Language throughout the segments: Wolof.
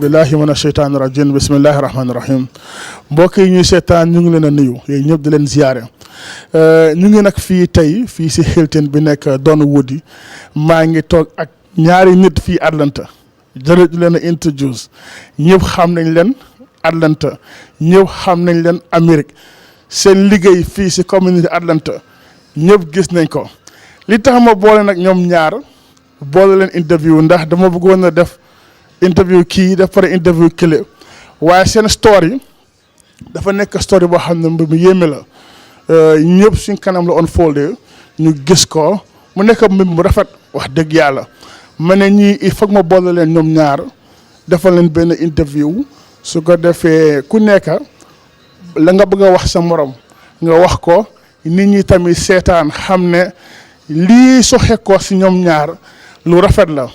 billahi mina sheytaani rajim bismillahi rahmaani rahim mbokk yi ñuy seetaan ñu ngi leen a nuyu yéen ñëpp di leen ziyaare ñu ngi nag fii si Hilton bi nekk Donwood maa ngi toog ak ñaari nit fii Atlanta jërëjëf di leen a introduce ñëpp xam nañ leen Atlanta ñëpp xam nañ leen Amérique seen liggéey fii si communauté Atlanta ñëpp gis nañ ko li tax ma boole nag ñoom ñaar boole leen interview ndax dama bëggoon a def interview kii def pare interview kële waaye seen story dafa nekk story boo xam ne mbir mu yéeme la ñëpp suñ kanam la unfoldé ñu gis ko mu nekk mbir mu rafet wax dëgg yàlla ma ne ñii il faut ma boole leen ñoom ñaar defal leen benn interview su ko defee ku nekk la nga bëgg a wax sa morom nga wax ko nit ñi tamit seetaan xam ne lii soxe ko si ñoom ñaar lu rafet la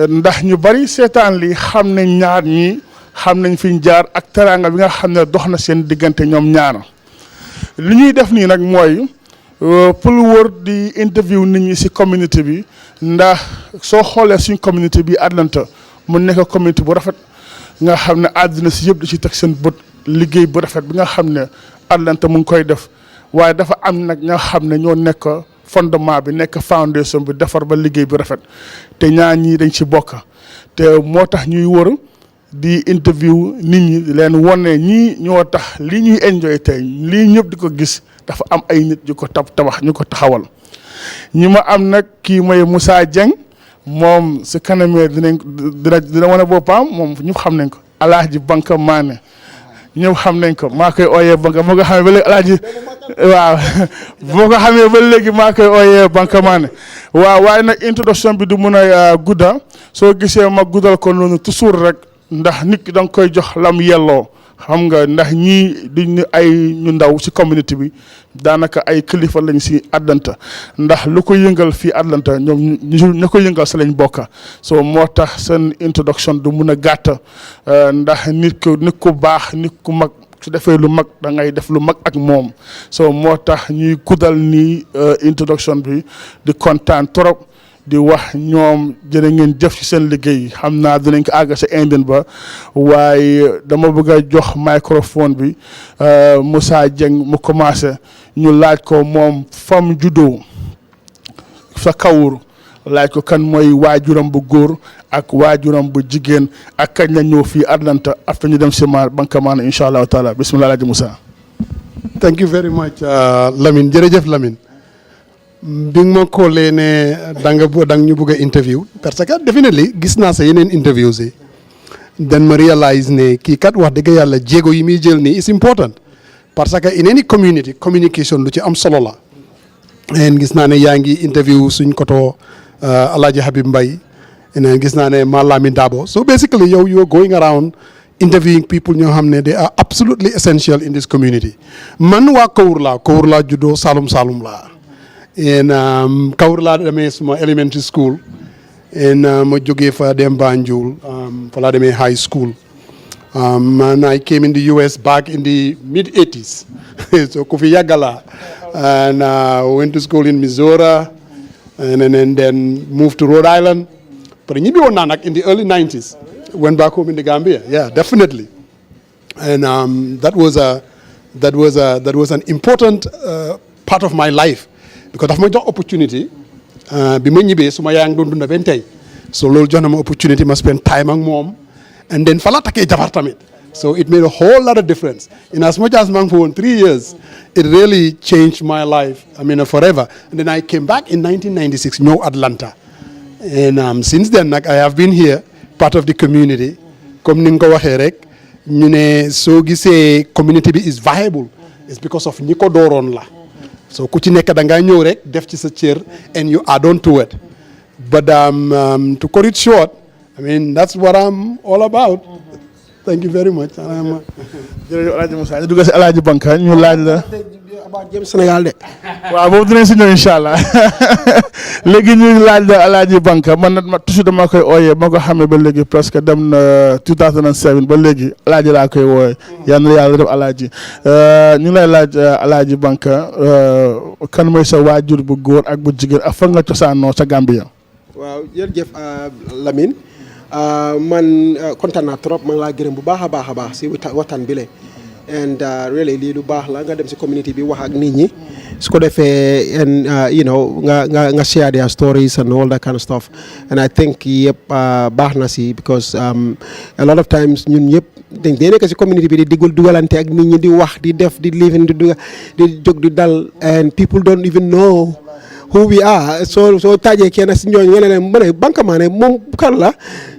ndax ñu bari seetaan lii xam nañ ñaar ñi xam nañ fi ñu jaar ak teraanga bi nga xam ne dox na seen diggante ñoom ñaar li ñuy def nii nag mooy pour wër di interview nit ñi si communauté bi ndax soo xoolee suñ communauté bi Atlanta mu nekk communauté bu rafet nga xam ne àddina si yëpp di ci teg seen bët liggéey bu rafet bi nga xam ne Atlanta mu ngi koy def waaye dafa am nag ña xam ne ñoo nekk fondement bi nekk foundation bi defar ba liggéey bi rafet te ñaar ñii dañ ci bokk te moo tax ñuy wër di interview nit ñi leen wone ñii ñoo tax li ñuy enjoy tey lii ñëpp di ko gis dafa am ay nit yu ko tabax ñu ko taxawal ñi ma am nag kii mooy Musa Jeng moom si kanamee dina wane boppam moom ñëpp xam nañ ko Alaaji Banka Manneh ñëpp xam nañ ko maa koy ooyee Banka moo ko xamee ba léegi Alaaji waaw boo ko xamee ba léegi maa koy ooyee Banka Manneh waaw waaye nag introduction bi du mun a gudda soo gisee ma guddal ko noonu toujours rek ndax nit ki da nga koy jox lam yelloo xam nga ndax ñii duñ ay ñu ndaw si communauté bi daanaka ay kilifa lañ si Atlanta ndax lu ko yëngal fii Atlanta ñoom ñu ko yëngal sa lañ bokka so moo tax seen introduction du mun a gàtt ndax nit ku baax nit ku mag su defee lu mag da ngay def lu mag ak moom so moo tax ñuy guddal nii introduction bi di kontaan trop di wax ñoom jërë ngeen jëf ci seen liggéey xam naa dinañ ko àgg sa indin ba waaye dama bëgg a jox microphone bi Musa Jeng mu commencé ñu laaj ko moom fam juddoo sa kawur laaj ko kan mooy waajuram bu góor ak waajuram bu jigéen ak kañ la ñëw fii Atlanta after ñu dem si Banka Manneh incha allahu taala bismillah Alaaji Musa. Thank you very much Lamine jërëjëf Lamine. bi nga ma koolee ne da nga ñu bëgg a interview parce que definitely gis naa sa yeneen interviews yi then ma realize ne kii kat wax dëgg yàlla jéego yi muy jël nii is important parce que in any community communication lu ci am solo la. and gis naa ne yaa ngi interview suñ koto Alaaji Habib Mbaye and gis naa ne Malami Dabo so basically yow you are going around interviewing people ñoo xam ne they are absolutely essential in this community man waa Kawur laa juddoo Saalum laa. And Kawur laa demee suma elementary school and ma jógee fa dem Banjul fa laa demee high school and I came in the US back in the mid-80s so ku fi yàgg laa and went to school in Missouri and then moved to Rhode Island but ñibbi woon naa nag in the early 90s went back home in the Gambia yeah definitely and that was an important part of my life because daf ma jox opportunity bi ma ñibbee suma yaa ngi doon dunda benn tey so loolu jox na ma opportunity ma spend time ak moom and then fa la takkee jabar tamit so it made a whole lot of difference in as much as maa ngi fa woon 3 years it really changed my life I mean forever and then I came back in 1996 ñëw Atlanta and since then nag I have been here part of the community comme ni nga ko waxee rek ñu ne soo gisee community bi is viable it's because of ñi ko dooroon la so ku ci nekk da ngaa ñëw rek def ci sa cër and you add on to it but to cut it short I mean that's what I'm all about thank you very much. jërëjëf Alaaji Musa ñu dugg si Alaaji Banka ñu laaj la. jëm Sénégal de. waaw boobu dinañ si ñëw incha allah léegi ñu laaj la Alaaji Banka man nag toujours dama koy ooyee ma ko xamee ba léegi presque dem na 2007 ba léegi Alaaji laa koy wooyee. yal na yàlla def Alaaji ñu lay laaj Alaaji Banka kan mooy sa waajur bu góor ak bu jigéen ak fan nga cosaanoo sa Gambia. waaw jërëjëf Lamine man kontaan naa trop man laa gërëm bu baax a baax si waxtaan bi le and really lii lu baax la nga dem si community bi wax ak nit ñi su ko defee and nga share their stories and all that kind of stuff and I think yëpp baax na si because a lot of times ñun ñëpp dañ dee nekk si community bi di dugalante ak nit ñi di wax di def di living di jóg di dal and people don't even know who we are soo taajee kenn si ñooñu nga ne ma ne Banka Manneh moom kan la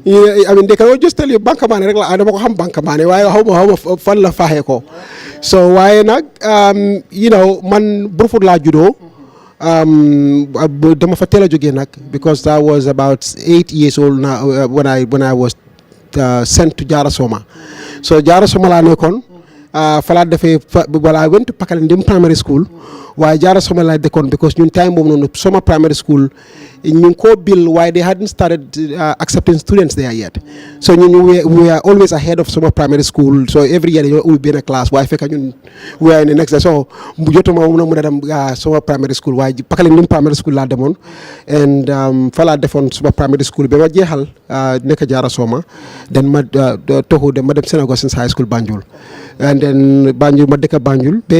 I mean they can just tell you Banka Manneh rek la dama ko xam Banka Manneh waaye xaw ma fan la faaxee ko so waaye nag man Brufut laa juddoo dama fa teel a jógee nag because I was about 8 years old now when I was sent to Jarasoma so Jarasoma laa nekkoon fa laa defee I went to Pakalinding primary school waaye Jarasoma laa dëkkoon because ñun time boobu noonu Soma primary school ñu ngi koo bill waaye they hadn't started accepting students there yet so we were always ahead of Soma primary school so every year dañoo ubbi benn classe waaye fekk ñun we are in the next day so jotuma mun a dem Soma primary school waaye Pakalinding primary school laa demoon and fa laa defoon Soma primary school ba ma jeexal nekk Jarasoma then ma toxu dem ma dem St. Augustine's High School Banjul and then Banjul ma dëkk Banjul ba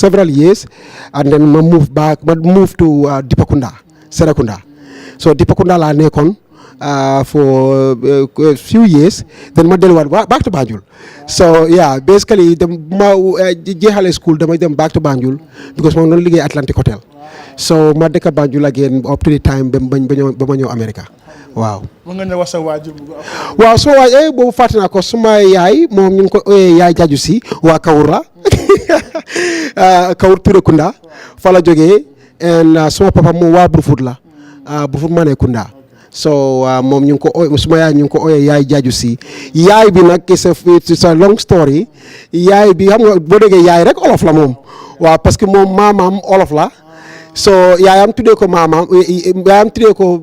several years and then ma move to Dipakunda Serekunda so Dipakunda laa nekkoon for a few years then ma delluwaat back to Banjul so yeah basically ma jeexale school dama dem back to Banjul because ma doon liggéey Atlantic Hotel so ma dëkk Banjul again up to the time ba ma ñëw America waaw. mën nga ñëw wax sa waajur bu waaw soo waay boobu fàtte naa ko suma yaay moom ñu ngi ko ooyee yaay jaaju si waa Kawur la Kawur Turekunda fa la jógee and suma papa moom waa Brufut la Brufut Manneh Kunda so moom ñu ngi ko suma yaay ñu ngi ko ooyee yaay jaaju si yaay bi nag it's a long story yaay bi xam nga boo déggee yaay rek olof la moom waaw parce que moom maamaam olof la so yaayam tuddee ko maamaam yaayam tuddee ko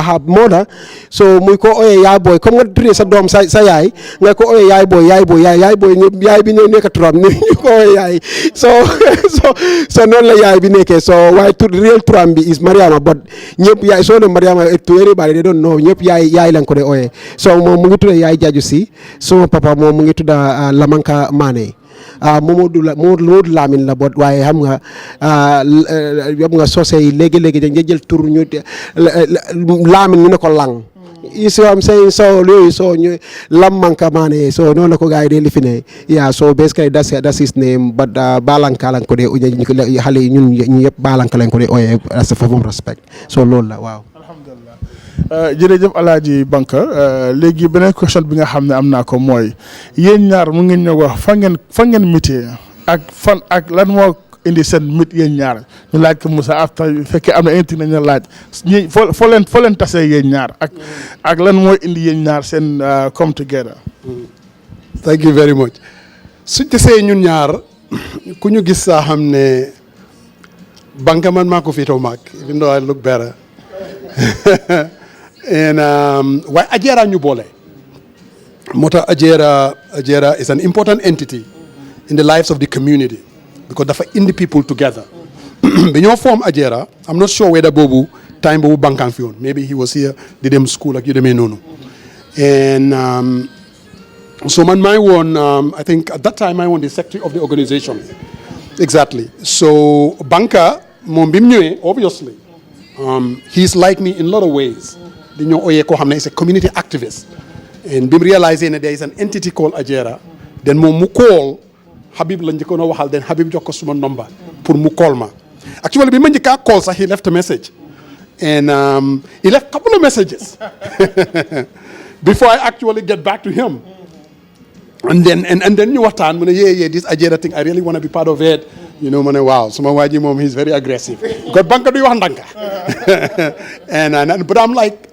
her mother so muy ko ooyee yaay booy comme nga tuddee sa doom sa yaay nga ko ooyee yaay booy yaay bi ñëw nekk turam ñu ko ooyee yaay so noonu la yaay bi nekkee so waaye real turam bi is Mariama but ñëpp yaay soo ne Mariama to everybody they don't know ñëpp yaay lañ ko dee ooyee so moom mu ngi tuddee yaay jaaju si suma papa moom mu ngi tudda Banka Manneh Momadou Lamine la bot waaye xam nga sosé yi léegi-léegi dañ jël tur ñu Lamine ñu ne ko lang you see what I'm saying so yooyu so ñu Banka Manneh so noonu la ko gars yi dee lifine yeah so basically that's his name but Balanka lañ ko dee xale yi ñun ñu yëpp Balanka lañ ko dee ooyee as a form of respect so loolu la waaw jërëjëf Alaaji Banka léegi beneen question bi nga xam ne am naa ko mooy yéen ñaar mu ngeen ñëw wax fa ngeen mitee ak lan moo indi seen mit yéen ñaar ñu laaj ko Musa after fekkee am na inti nañu laaj ñi foo leen tasee yéen ñaar ak lan mooy indi yéen ñaar seen come together. Thank you very much suñ tasee ñun ñaar ku ñu gis saa xam ne Banka man maa ko fiitoo maag even though I look better and waaye Ajera ñu boole moo tax Ajera is an important entity in the lives of the community because dafa indi people together bi ñoo form Ajera I'm not sure whether boobu time boobu Banka fi woon maybe he was here di dem school ak yu demee noonu and so man maa ngi woon I think at that time maa ngi woon the secretary of the organization exactly so Banka moom bi mu ñëwee obviously he's like me in a lot of ways di ñoo ooyee koo xam ne is a community activist and bi mu réalisé ne there is an entity called Ajera then moom mu call Habib la njëkkoon a waxal then Habib jox ko suma number pour mu call ma actually bi ma njëkkaa call sax he left a message and he left a couple of messages before I actually get back to him and then ñu waxtaan mu ne yeah this Ajera thing I really want to be part of it you know ma ne waaw suma waa ji moom he's very aggressive because Banka duy wax ndànka and but I'm like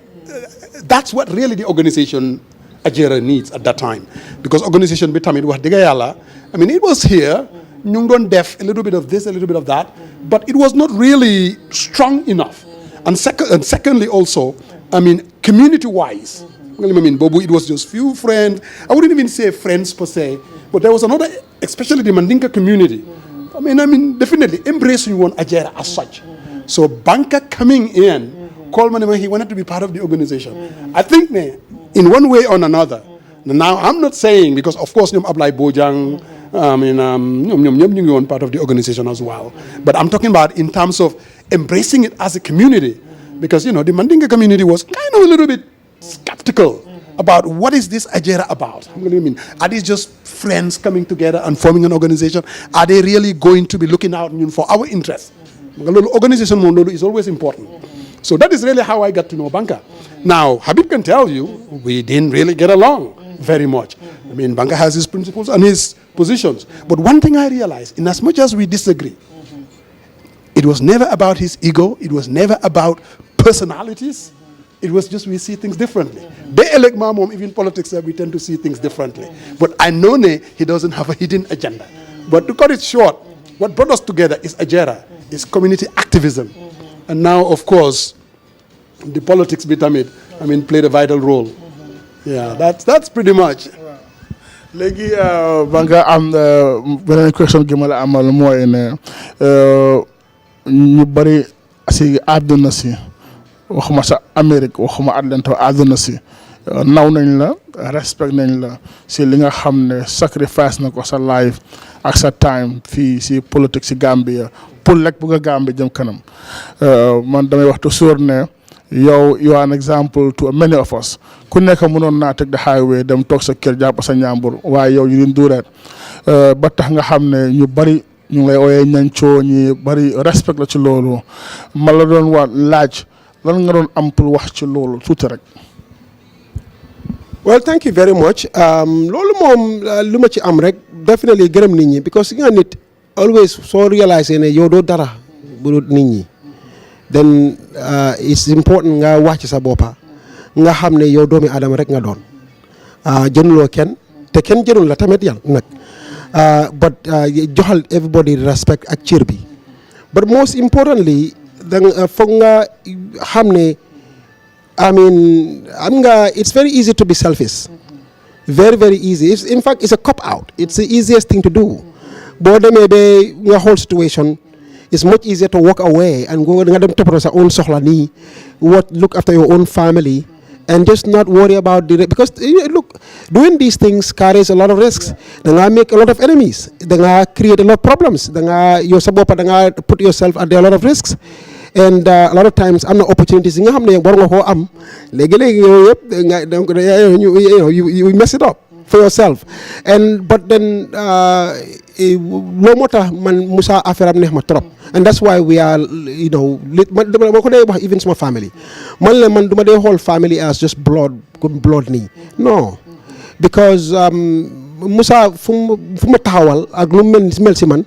that's what really the organization Ajera needs at that time because organization bi tamit wax dëgg yàlla I mean it was here ñu ngi doon def a little bit of this a little bit of that but it was not really strong enough and secondly also I mean community wise I mean boobu it was just few friends I wouldn't even say friends per se but there was another especially the Mandinka community I mean definitely embracing one Ajera as such so Banka coming in called Manneh, he wanted to be part of the organization. I think in one way or another. Now I'm not saying, because of course ñoom Ablay Bojang, ñoom part of the organization as well. But I'm talking about in terms of embracing it as a community, because the Mandinka community was kind of a little bit skeptical about what is this Ajera about. Are these just friends coming together and forming an organization? Are they really going to be looking out for our interests? Organization is always important. So that is really how I got to know Banka. Now, Habib can tell you, we didn't really get along very much. Banka has his principles and his positions. But one thing I realized, in as much as we disagree, it was never about his ego. It was never about personalities. It was just we see things differently. They elect Mamom, even politics, we tend to see things differently. But I know he doesn't have a hidden agenda. But to cut it short, what brought us together is Ajera, is community activism. And now, of course, the politics bit played a vital role. Yeah, that's pretty much. léegi Banka am beneen question gi ma la amal mooy ne ñu bari si àdduna si waxuma sa Amérique waxuma Atlanta àdduna si naw nañ la respect nañ la si li nga xam ne sacrifice na ko sa life ak sa time fii si politique si Gambia pour lekk bu nga Gambia jëm kanam man damay wax toujours ne you are an example to many of us ku nekk mënoon naa teg the highway dem toog sa kër jàpp sa ñaambur waaye yow you didn't do that ba tax nga xam ne ñu bari ñu ngi lay ooyee ñancoo ñi bari respect la ci loolu ma la doon laaj lan nga doon am pour wax ci loolu tuuti rek. Well, thank you very much. Loolu moom lu ma ci am rek definitely gërëm nit ñi because nga nit always soo réaliser ne yow doo dara bu dul nit ñi then it's important nga wax ci sa boppa nga xam ne yow doomi Adama rek nga doon jënuloo kenn te kenn jënul la tamit yàlla nag but joxal everybody respect ak cër bi but most importantly danga foog nga xam ne it's very easy to be selfish. Very, very easy. In fact, it's a cop-out. It's the easiest thing to do. But the whole situation, it's much easier to walk away and go and own sohlani, look after your own family, and just not worry about because look, doing these things carries a lot of risks. They make a lot of enemies. They create a lot of problems. They put yourself under a lot of risks. And a lot of times am na opportunities nga xam ne war nga koo am léegi-léegi yooyu yëpp nga donc you mess it up for yourself but then loo moo tax man Musa affaire am neex ma trop and that's why we are dama ko dee wax even suma family man duma dee xool family as just blood nii non because Musa fu ma taxawal ak lu mel si man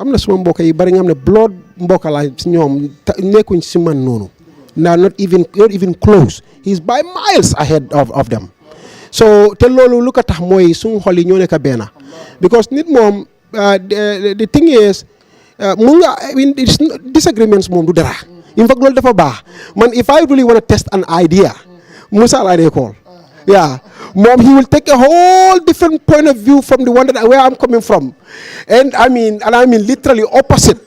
am na suma mbokk yi bari nga xam ne blood mbokk laa si ñoom nekkuñ si man noonu not even close he's by miles ahead of them so te loolu lu ko tax mooy suñu xol yi ñoo nekk benn because nit moom the thing is disagreements moom du dara in fact loolu dafa baax man if I really want to test an idea Musa laa dee call yeah Mom, he will take a whole different point of view from the one where I'm coming from. And I mean literally opposite.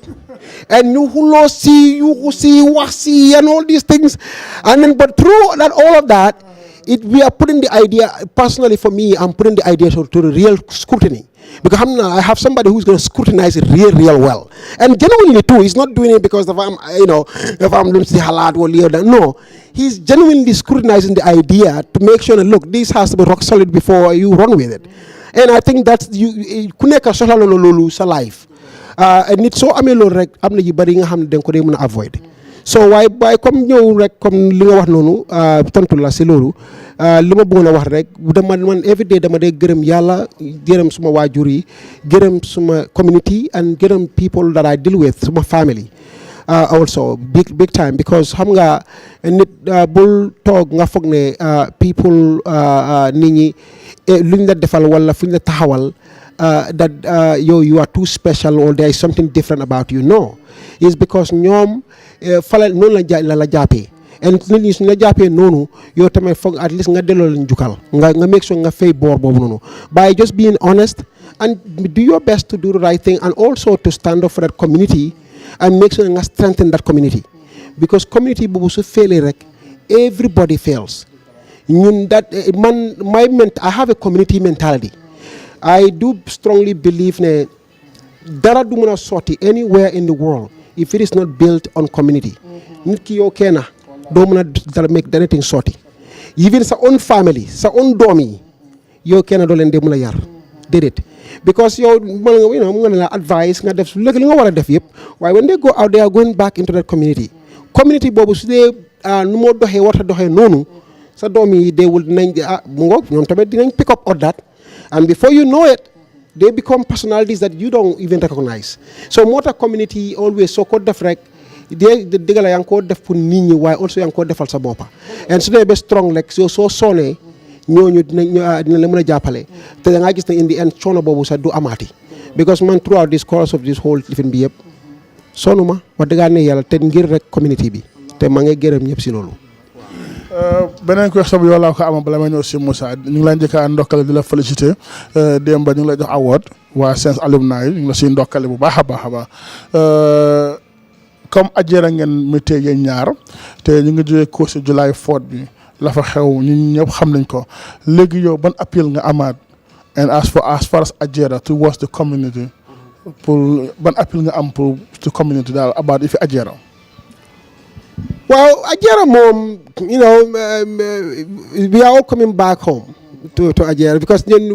And you who see, wasi, and all these things. And then, but through all of that, we are putting the idea, personally for me, I'm putting the idea to the real scrutiny. Because I have somebody who's going to scrutinize it real well. And genuinely too, he's not doing it because if I'm doing the halal or no. He's genuinely scrutinizing the idea to make sure that, look, this has to be rock solid before you run with it. And I think that's kuneka soxla lolu sa life. And nit so amé lolu rek amna yu bari nga xamne dang ko day mëna avoid. So why comme ñew rek comme li nga wax nonu tontu la ci lolu lima bëggoon wax rek man every day dama day gërëm yalla gërëm suma wajur yi gërëm suma community and gërëm people that I deal with suma family. Also big time because xam nga nit bul toog nga foog ne people nit ñi luñ la defal wala fuñ la taxawal that you are too special or there is something different about you. No, it's because ñoom fala noonu la jàppee and nit ñi suñ la jàppee noonu yow tamit foog at least nga delloo leen njukkal nga make sure nga fay boor boobu noonu by just being honest and do your best to do the right thing and also to stand up for that community and make sure nga strengthen that community because community boobu su failing rek everybody fails ñun that I have a community mentality. I do strongly believe ne dara du mën a sotti anywhere in the world if it is not built on community. Nit ki yow kenn doo mën a dara make anything sotti. Even sa own family sa own doom yi yow kenn doo leen de mën a yar déedéet because yow mën nga mu nga ne la advice nga def léegi li nga war a def yëpp waaye when they go out they are going back into that community boobu su dee nu moo doxee warta doxee noonu sa doom yi they will dinañ mu ngoog ñoom tamit dinañ pick up on that and before you know it they become personalities that you don't even recognize so moo tax community always soo ko def rek dëgg la yaa ngi koo def pour nit ñi waaye also yaa ngi koo defal sa boppa and su dee ba strong rek soo soonee ñooñu dina la mën a jàppale te da ngaa gis ne in the end coono boobu sax du amaati because man throughout this course of this whole lifin bi yëpp sonn ma wax dëgg ne yàlla te ngir rek community bi te maa ngi gërëm ñëpp si loolu. beneen question bi yow laa ko amoon bala ma ñëw si Musa ñu ngi lay njëkk a ndokkale di la félicité démb ñu ngi lay jox award waa Sense alumni ñu ngi la siy ndokkale bu baax a baax a baax comme ajjera ngeen mi tee yéen ñaar te ñu ngi jógee course si July 4 bi la fa xew ñun ñëpp xam nañ ko léegi yow ban appel nga amaat and as far as ajjera towards the community pour ban appel nga am pour the community daal about if ajjera. Well, Ajera mom, we are all coming back home to Ajera because then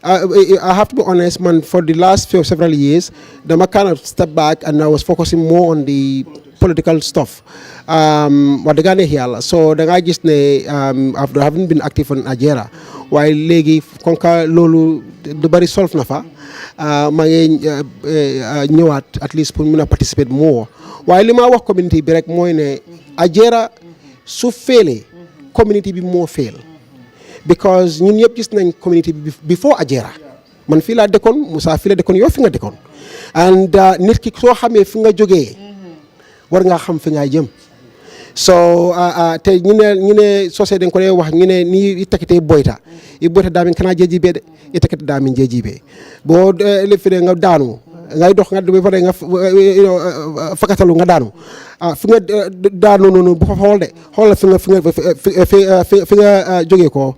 I have to be honest, man. For the last several years, the kind of step back and I was focusing more on the political stuff. What the Ghana here, so the guy just I haven't been active on Ajera. While legi konka lolu the bari solve nafa, ñëwaat at least pour mën participate more. While li ma wax community bi rek mooy ne Ajera su feelee community bi moo fail because ñun ñëpp gis nañ community bi before Ajera man fii laa dëkkoon Musa fii la dëkkoon yow fi nga dëkkoon and nit ki soo xamee fi nga jógee war ngaa xam fi ngay jëm so te ñu ne société dañ ko dee wax ñu ne ni itakite boyta i boyta daamin kana jeejibe de itakite daamin jeejibe boo lefire nga daanu ngay dox nga ba pare nga fakatalu nga daanu fi nga daanu noonu bu fa xool de xoolal fi nga jógee ko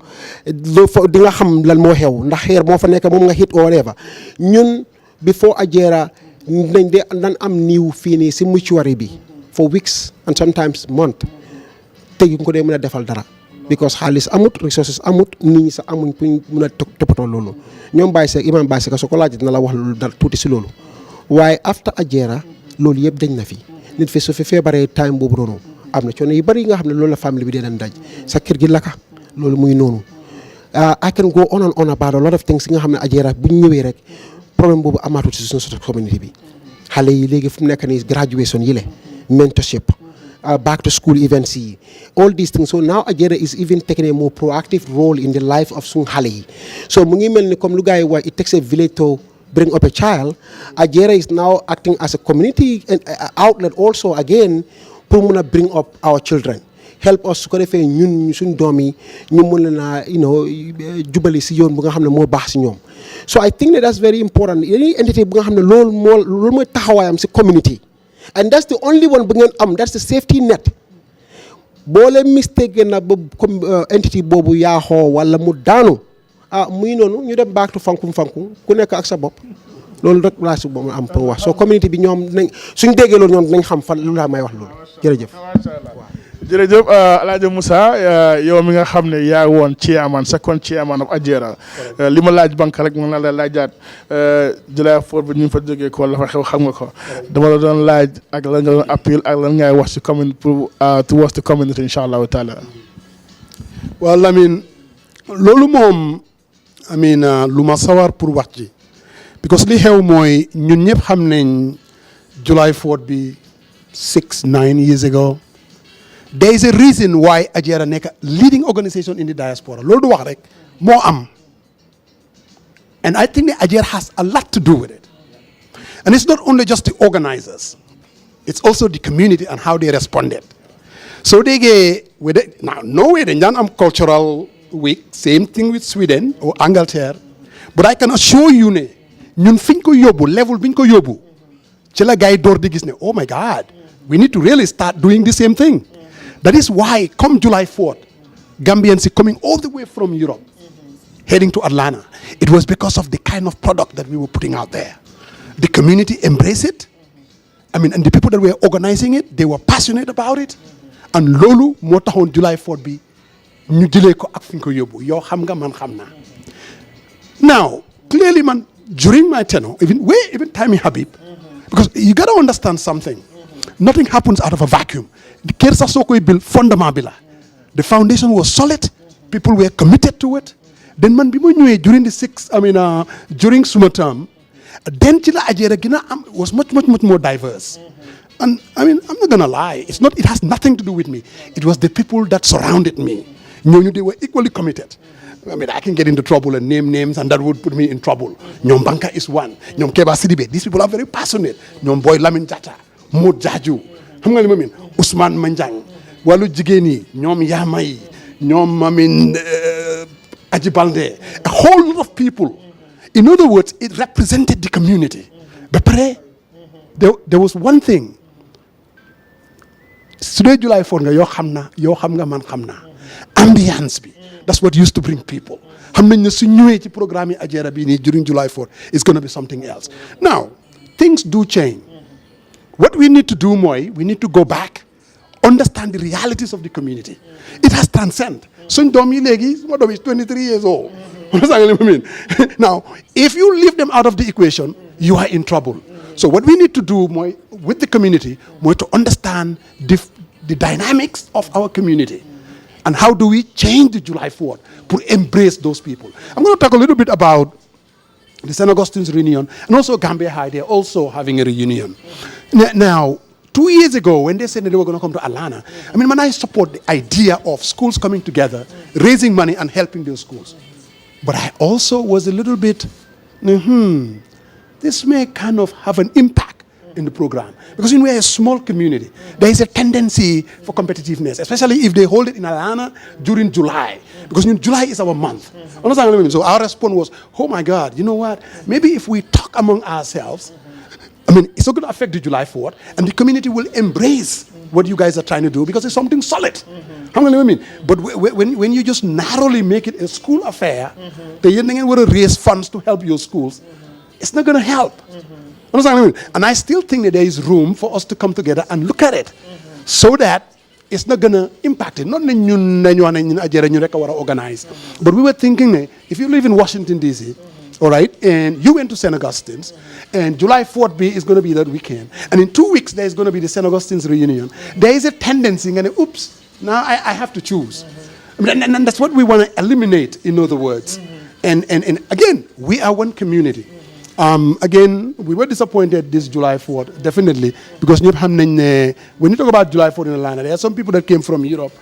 di nga xam lan moo xew ndax xeer moo fa nekk moom nga hit or whatever ñun before Ajera dañ am niiw fii nii si mutuary bi for weeks and sometimes month tegi ko dee mën a defal dara because xaalis amut resources amut nit ñi sax amuñ pour mën a toppatoo loolu ñoom Baye Seck imam Baye Seck soo ko laajee dina la wax loolu dara tuuti si loolu waaye after Ajera loolu yëpp dañ na fi nit fi su fi feebaree time boobu noonu am na coono yu bari yi nga xam ne loolu la famille bi dee dañ daj sa kër gi laka loolu muy noonu I can go on and on about a lot of things yi nga xam ne Ajera bu ñu ñëwee rek problème boobu amaatut si suñu community bi xale yi léegi fu mu nekk nii graduation yi le mentorship, back to school events, all these things. So now Ajera is even taking a more proactive role in the life of Sung Hale. So it takes a village to bring up a child. Ajera is now acting as a community outlet also again to bring up our children. Help us to defee ñun suñ doom yi ñu mën na jubali si yoon bu nga xam ne moo baax si ñoom. So I think that's very important. Any entity bu nga xam ne loolu mooy taxawaayam si community. And that's the only one bu ngeen am, that's the safety net. Boo leen mistake na ba comme entity boobu yaaxoo wala mu daanu muy noonu ñu dem back to fankum ku nekk ak sa bopp loolu rek laa si boobu am pour wax so community bi ñoom nañ suñ déggee loolu ñoom nañ xam fan lu laa may wax loolu jërëjëf. jërëjëf Alaaji Musa yow mi nga xam ne yaa woon second chairman of Ajera li ma laaj Banka rek mën na la laajaat July 4 bi ñu fa jógee ko la fa xew xam nga ko dama la doon laaj ak lan nga doon appel ak lan ngay wax si commune pour towards the community incha allahu taala. waaw Lamine loolu moom lu ma sawar pour wax ji because li xew mooy ñun ñëpp xam nañ July 4 bi 9 years ago. There is a reason why Ajera nekk leading organization in the diaspora loolu du wax rek moo am and I think that Ajera has a lot to do with it and it's not only just the organizers it's also the community and how they responded so now Norway dañ daan am cultural week same thing with Sweden or Angleterre but I can assure you ne ñun fiñ ko yóbbu level biñ ko yóbbu ci la gars yi door di gis ne oh my God we need to really start doing the same thing. That is why, come July 4th, Gambians coming all the way from Europe, heading to Atlanta. It was because of the kind of product that we were putting out there. The community embraced it. I mean, and the people that were organizing it, they were passionate about it. And lolu moo taxoon July 4th bi ñu jëlee ko ak fi ñu ko yóbbu yow xam nga man xam naa. Now, clearly, man, during my tenure, even Tammy Habib, because you got to understand something. Nothing happens out of a vacuum. The Kersa Soko built fundamental. The foundation was solid. People were committed to it. Then man bimo ñëwé during summer term, then Chila Ajera Gina was much more diverse. And I mean, I'm not gonna lie, it has nothing to do with me. It was the people that surrounded me. They were equally committed. I mean, I can get into trouble and name names, and that would put me in trouble. Nyom Banka is one. Nyom Keba Sidibe. These people are very passionate. Nyom Boy Lamin Jata, Mo Jaju, Usman Manjang, Walu Jigeni, Nyom Yamai, Nyom Ajibalde, a whole lot of people. In other words, it represented the community. But there was one thing. Today, July 4th, yo hamga man hamna. Ambiance bi. That's what used to bring people. During July 4th, it's going to be something else. Now, things do change. What we need to do more, we need to go back, understand the realities of the community. It has transcended. Son Domi Legi, my dom is 23 years old. Now, if you leave them out of the equation, you are in trouble. So what we need to do more with the community, more to understand the dynamics of our community. And how do we change the July 4th to embrace those people? I'm going to talk a little bit about the St. Augustine's reunion and also Gambia High. They're also having a reunion. Now, 2 years ago, when they said that they were going to come to Atlanta, I support the idea of schools coming together, raising money and helping those schools. But I also was a little bit, this may kind of have an impact in the program. Because we're a small community, there is a tendency for competitiveness, especially if they hold it in Atlanta during July. Because July is our month. So our response was, oh my God, you know what? Maybe if we talk among ourselves, it's not going to affect the July 4th, and the community will embrace what you guys are trying to do because it's something solid. But when you just narrowly make it a school affair, they will raise funds to help your schools, it's not going to help. And I still think that there is room for us to come together and look at it so that it's not going to impact it. Not organize. But we were thinking, if you live in Washington, D.C., all right, and you went to St. Augustine's, and July 4th is going to be that weekend, and in 2 weeks there's going to be the St. Augustine's reunion, there is a tendency, and oops, now I have to choose. And that's what we want to eliminate, in other words. And again, we are one community. Again, we were disappointed this July 4th, definitely, because when you talk about July 4th in Atlanta, there are some people that came from Europe.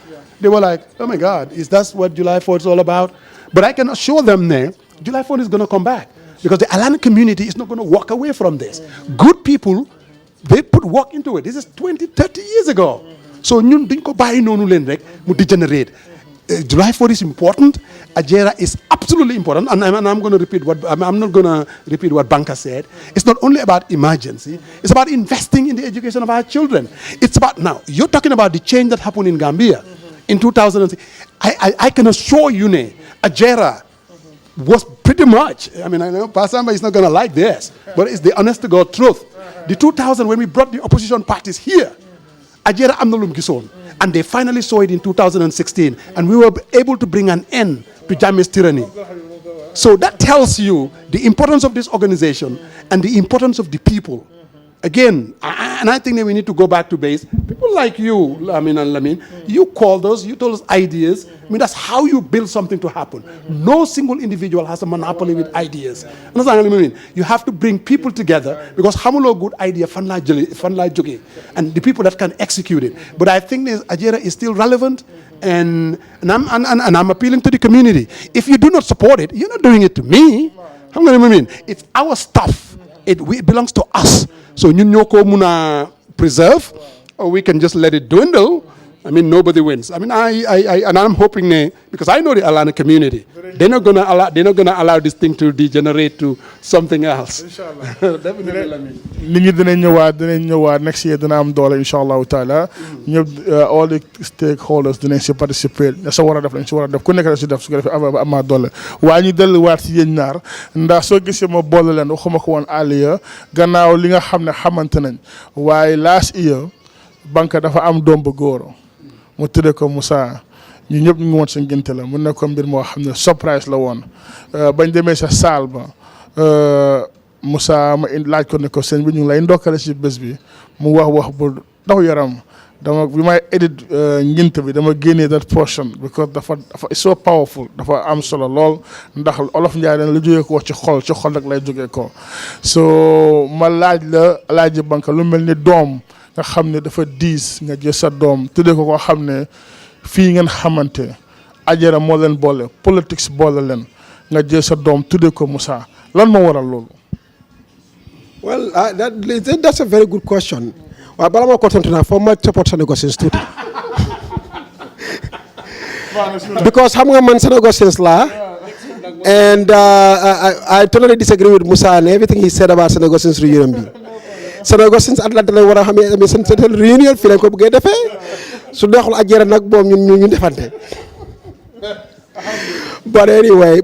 They were like, oh my God, is that what July 4th is all about? But I can assure them there, July 4th is going to come back because the Atlanta community is not going to walk away from this. Good people, they put work into it. This is 20, 30 years ago. So, ñun duñ ko bàyyi noonu leen rek mu degenerate. July 4th is important. Ajera is absolutely important. And I'm going to repeat I'm not going to repeat what Banka said. It's not only about emergency. It's about investing in the education of our children. It's about, now, you're talking about the change that happened in Gambia in 2006. I can assure you, Ajera was pretty much, I know Pastor Amba is not going to like this, but it's the honest to God truth. The 2000, when we brought the opposition parties here, Ajera Amnolum Gison, and they finally saw it in 2016, and we were able to bring an end to Jammeh's tyranny. So that tells you the importance of this organization and the importance of the people. Again, and I think that we need to go back to base. People like you, Lamin, you called us, you told us ideas. That's how you build something to happen. No single individual has a monopoly with ideas. You have to bring people together because hamulo good idea, fan la joge, and the people that can execute it. But I think Ajera is still relevant, and I'm appealing to the community. If you do not support it, you're not doing it to me. It's our stuff. It belongs to us. So ñun ñoko muna preserve, or we can just let it dwindle. I mean, nobody wins. I mean, and I'm hoping, because I know the Alana community, they're not gonna allow this thing to degenerate to something else. Inshallah. Definitely, Lamin. nit ñi dinañ ñëwaat next year dina am doole incha allahu taala ñëpp all the stakeholders dinañ si participer sa war a def lañ si war a def ku nekk la si def su ko defee affaire ba amaat doole waaye ñu delluwaat si yéen ñaar ndax soo gisee ma boole leen waxuma ko woon àlliya gannaaw li nga xam ne xamante nañ waaye last year Banka dafa am doom bu góor mu tuddee ko Musa ñu ñëpp ñu ngi woon sa ngénte la mu nekkoon mbir moo xam ne surprise la woon bañ demee sa saal ba Musa ma laaj ko ne ko sëñ bi ñu ngi lay ndokkale si bés bi mu wax bu daw yaram dama bi may edit ngénte bi dama génnee that portion because dafa so powerful dafa am solo lool ndax olof Njaay dana la jógee ko ci xol rek lay jógee ko so ma laaj la Alaaji Banka lu mel ni doom nga xam ne dafa diis nga jël sa doom tuddee ko koo xam ne fii ngeen xamante ajara moo leen boole politics boole leen nga jël sa doom tuddee ko Musa lan moo waral loolu. Well, that's a very good question. Well, but I'm not content enough for my support Senegal since today. Because I'm a man Senegal since la, and I totally disagree with Musa and everything he said about Senegal since reunion. Senegal since Atlanta la war a xam ne seen reunion fii lañ ko bëggee defee su neexul ajjara nag moom ñu defante. But anyway,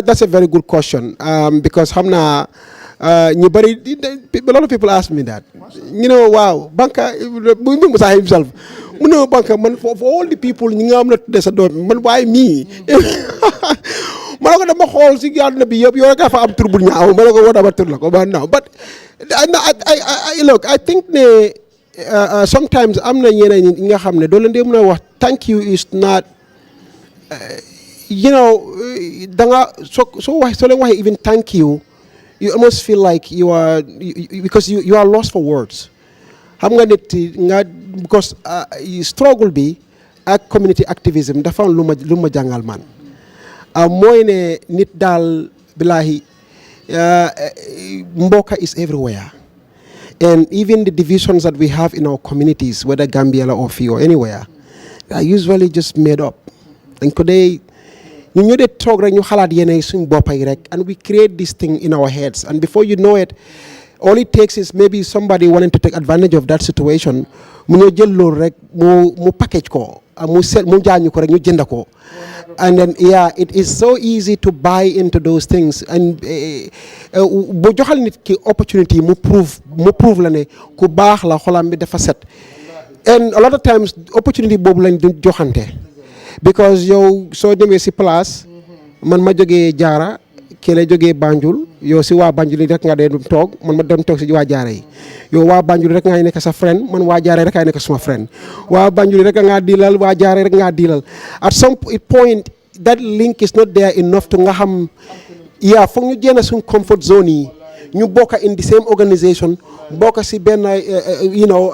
that's a very good question because xam naa ñu bëri a lot of people ask me that. You know, wow, Banka, Musa himself, you know, Banka, man, for all the people, ñi nga am na tudde sa doom man why me? Man ko dama xool si àdduna bi yëpp yow rek dafa am tur bu ñaaw man ko dama tur la ko ba now but I look I think ne sometimes am na ñeneen ñi nga xam ne doo leen dee mën a wax thank you is not you know danga soo leen waxee even thank you you almost feel like you are because you are lost for words xam nga nit nga because struggle bi ak community activism dafa am lu ma jàngal man mooy ne nit daal billahi mbokka is everywhere and even the divisions that we have in our communities whether Gambia or fii or anywhere are usually just made up dañ ko dee ñu dee toog rek ñu xalaat yeneen suñ boppa yi rek and we create this thing in our heads and before you know it all it takes is maybe somebody wanting to take advantage of that situation mu ñëw jël loolu rek mu package ko mu jaañu ko rek ñu jënd ko and then yeah it is so easy to buy into those things and bu joxal nit ki opportunity mu prove la ne ku baax la xolam bi dafa set and a lot of times opportunity boobu lañ du joxante because yow soo demee si place man ma jógee Jaara kii la jógee Banjul yow si waa Banjul rek nga dee toog man ma dem toog si waa Jaara yi yow waa Banjul rek nga nekk sa friend man waa Jaara rek ay nekk suma friend waa Banjul rek nga diilal waa Jaara rek nga diilal at some point that link is not there enough to nga xam yaa foog ñu génn suñ comfort zone yi ñu bokk in the same organisation bokk si benn you know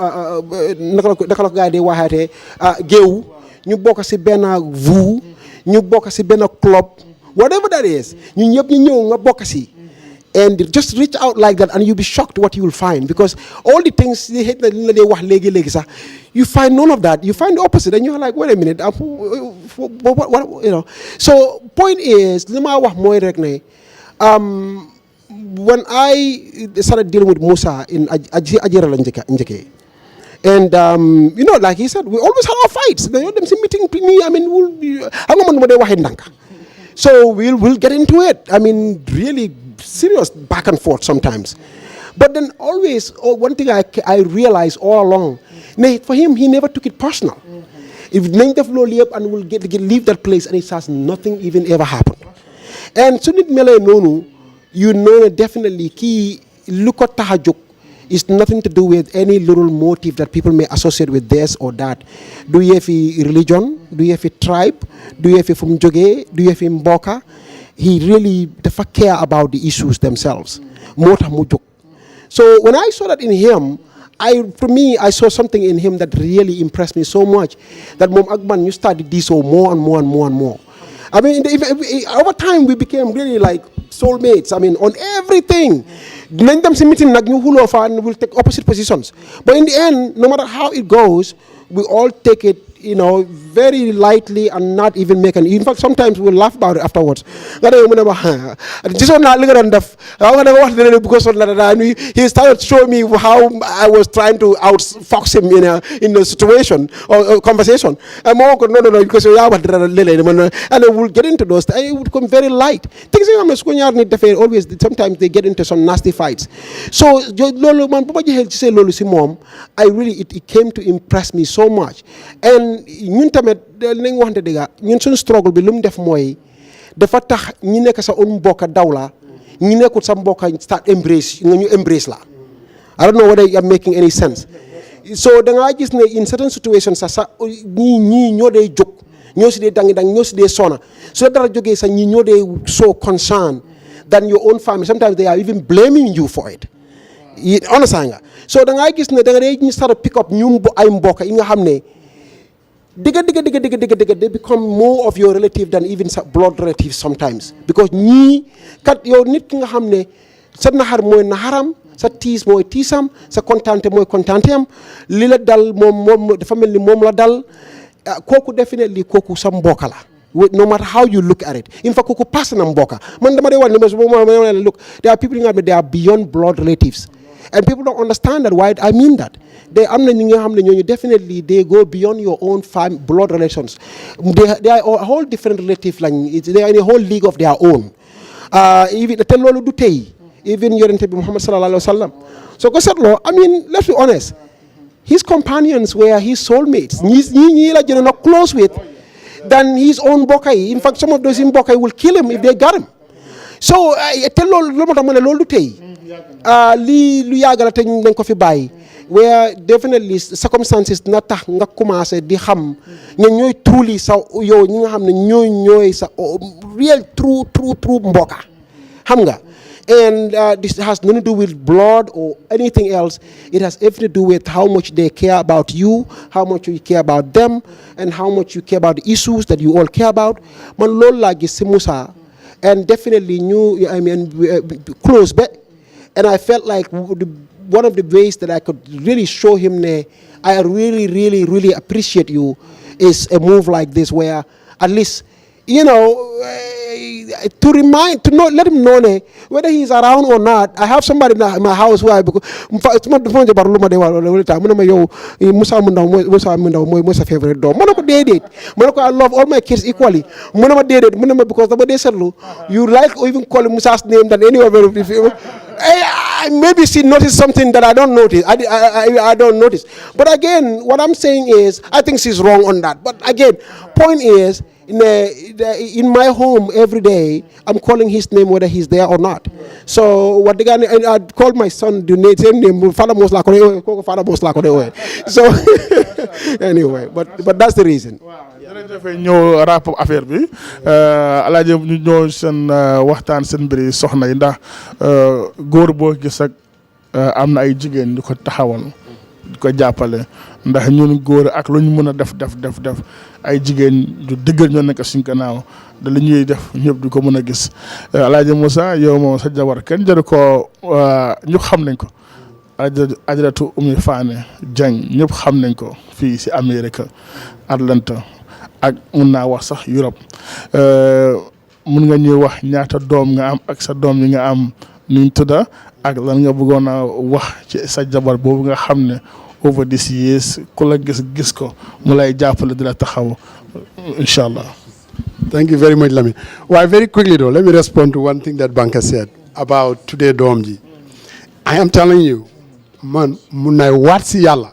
naka la ko gars yi di waxaatee géew ñu bokk si benn vu ñu bokk si benn club whatever that is ñun ñëpp ñu ñëw nga bokk si and just reach out like that and you'll be shocked what you will find because all the things they hate la dee wax léegi sax you find none of that you find the opposite and you're like wait a minute what you know so point is li ma wax mooy rek ne when I started dealing with Musa in Ajira la njëkkee and you know like he said we always have our fights dañoo dem si meeting nii I mean xam nga man ma dee waxee ndànk so we'll get into it I mean really serious back and forth sometimes but then always one thing I realized all along for him he never took it personal if nañ def loolu yëpp and we'll leave that place and it says nothing even ever happened and su nit melee noonu you know definitely kii lu ko tax a jóg is nothing to do with any little motive that people may associate with this or that du yëfi religion du yëfi tribe du yëfi fu mu jógee du yëfi mbokka he really dafa care about the issues themselves moo tax mu jóg so when I saw that in him I saw something in him that really impressed me so much that moom ak man ñu started diisoo more and more and more and more I mean over time we became really like soulmates I mean on everything dinañ dem si meeting nag ñu xuloo fa and we'll take opposite positions but in the end no matter how it goes we all take it, very lightly and not even make in fact, sometimes we laugh about it afterwards. He started showing me how I was trying to outfox him in a situation or conversation. And no, because and I will get into those. It would become very light. Things always, sometimes they get into some nasty fights. So I really, it came to impress me so much. And ñun tamit nañ waxante dëgg ñun suñu struggle bi lu mu def mooy dafa tax ñi nekk sa own mbokka daw la ñi nekkul sa mbokka start embrace nga ñu embrace la. I don't know whether I'm making any sense. So da ngaa gis ne in certain situations sa ñii ñoo dee jóg ñoo si dee dangi ñoo si dee sona so dara jógee sa ñii ñoo dee so concerned than your own family. Sometimes they are even blaming you for it. Understand nga? So da ngaa gis ne da nga dee ñu start pick up ñu ay mbokka yi nga xam ne they become more of your relative than even blood relatives sometimes, because ñii kat yow nit ki nga xam ne sa naxar mooy naxaram sa tiis mooy tiisam sa kontaante mooy kontaanteem li la dal moom dafa mel ni moom la dal kooku definitely kooku sa mbokka la. No matter how you look at it. In fact, kooku pass na mbokka man dama dee wax ne look, there are people they are beyond blood relatives. And people don't understand that. Why I mean that. Definitely they go beyond your own blood relations. They are a whole different relative language. They are in a whole league of their own. Even Yonent bi Muhammad sallallahu alaihi wasallam. So I mean, let's be honest. His companions were his soulmates. He's not close with than his own bokai. In fact, some of those in bokai will kill him if they got him. So where definitely circumstances na tax nga commencé di xam ñe ñooy truly sa yow ñi nga xam ne ñooy sa real true mboka xam nga. And this has nothing to do with blood or anything else. It has everything to do with how much they care about you, how much you care about them, and how much you care about the issues that you all care about. Man loolu laa gis si Musa, and definitely close bet. And I felt like one of the ways that I could really show him I really, really, really appreciate you is a move like this where at least, to let him know whether he's around or not. I have somebody in my house who I Musa favorite dog. I love all my kids equally. Because you like or even calling Musa's name than any other people. Maybe she noticed something that I don't notice. I don't notice. But again, what I'm saying is, I think she's wrong on that. But again, point is, in my home every day, I'm calling his name whether he's there or not. So what I called my son the same name, Father Moslako. So anyway, but that's the reason. jërëjëf ñëw rapport affaire bi alaaji ñu ñëw seen waxtaan seen mbiri soxna yi ndax góor boo gis ak am na ay jigéen ñu ko taxawal di ko jàppale ndax ñun góor ak lu ñu mën a def ay jigéen du dëggal ñoo nekk suñ gannaaw da li ñuy def ñëpp di ko mën a gis alaaji Musa yow moom sa jabar kenn jëru ko ñu xam nañ ko ajaratu Umi Fane Jeng ñëpp xam nañ ko fii si Amérique Atlanta ak mun naa wax sax Europe mun nga ñuy wax ñaata doom nga am ak sa doom yi nga am nuñ tudda ak lan nga bëggoon a wax ci sa jabar boobu nga xam ne over this years ku la gis ko mu lay jàppale di la taxaw inshallah. Thank you very much, Lamin. Well, very quickly though, let me respond to one thing that Banka said about today Domji. I am telling you, man, munay waat si yàlla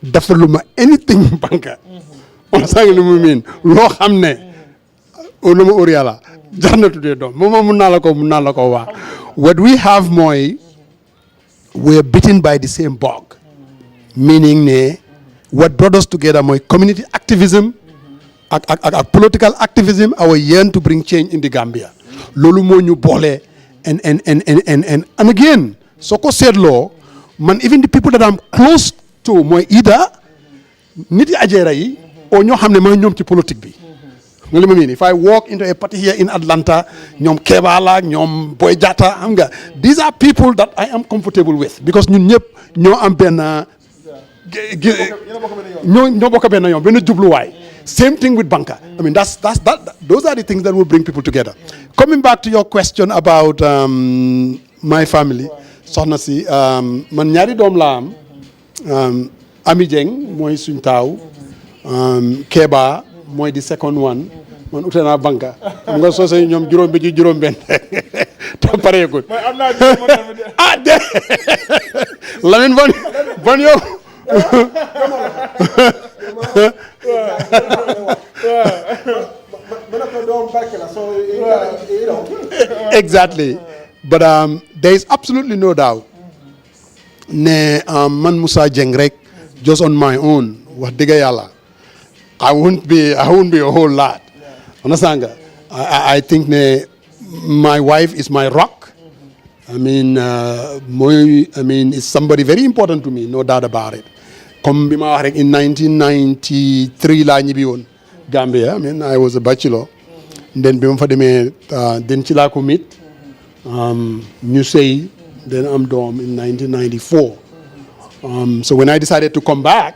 defaluma anything Banka. On sang lu mu mean loo xam ne onuma ur yàlla jar na today doom moom mun naa la ko wax. What we have mooy we're bitten by the same bug, meaning ne what brought us together mooy community activism ak political activism, our yearn to bring change in the Gambia. Loolu moo ñu boole and again soo ko seetloo man even the people that I'm close to mooy either nit yi ajeera yi or ñoo xam ne maa ñoom ci politique bi. nga li ma mean if I walk into a party here in Atlanta ñoom Keba la ñoom Boy Jatta xam nga these are people that I am comfortable with because ñun ñëpp ñoo am benn ñoo bokk benn yoon benn jubluwaay. Same thing with Banka. I mean, those are the things that will bring people together. Coming back to your question about my family, soxna si man ñaari doom laa am Ami Jeng mooy suñ taaw Keba mooy di second one man ute naa Banka xam nga soo see ñoom juróom bi ci juróom benn te pareegul ah de Lamin bon yow exactly. But there is absolutely no doubt ne man Musa Jeng rek just on my own wax dëgg yàlla I won't be a whole lot. Understand nga? I think ne my wife is my rock. I mean it's somebody very important to me, no doubt about it. Comme bi ma wax rek in 1993 laa ñibbi woon Gambia. I mean I was a bachelor. Then bi ma fa demee den ci laa ko meet ñu sëy then am doom in 1994. So when I decided to come back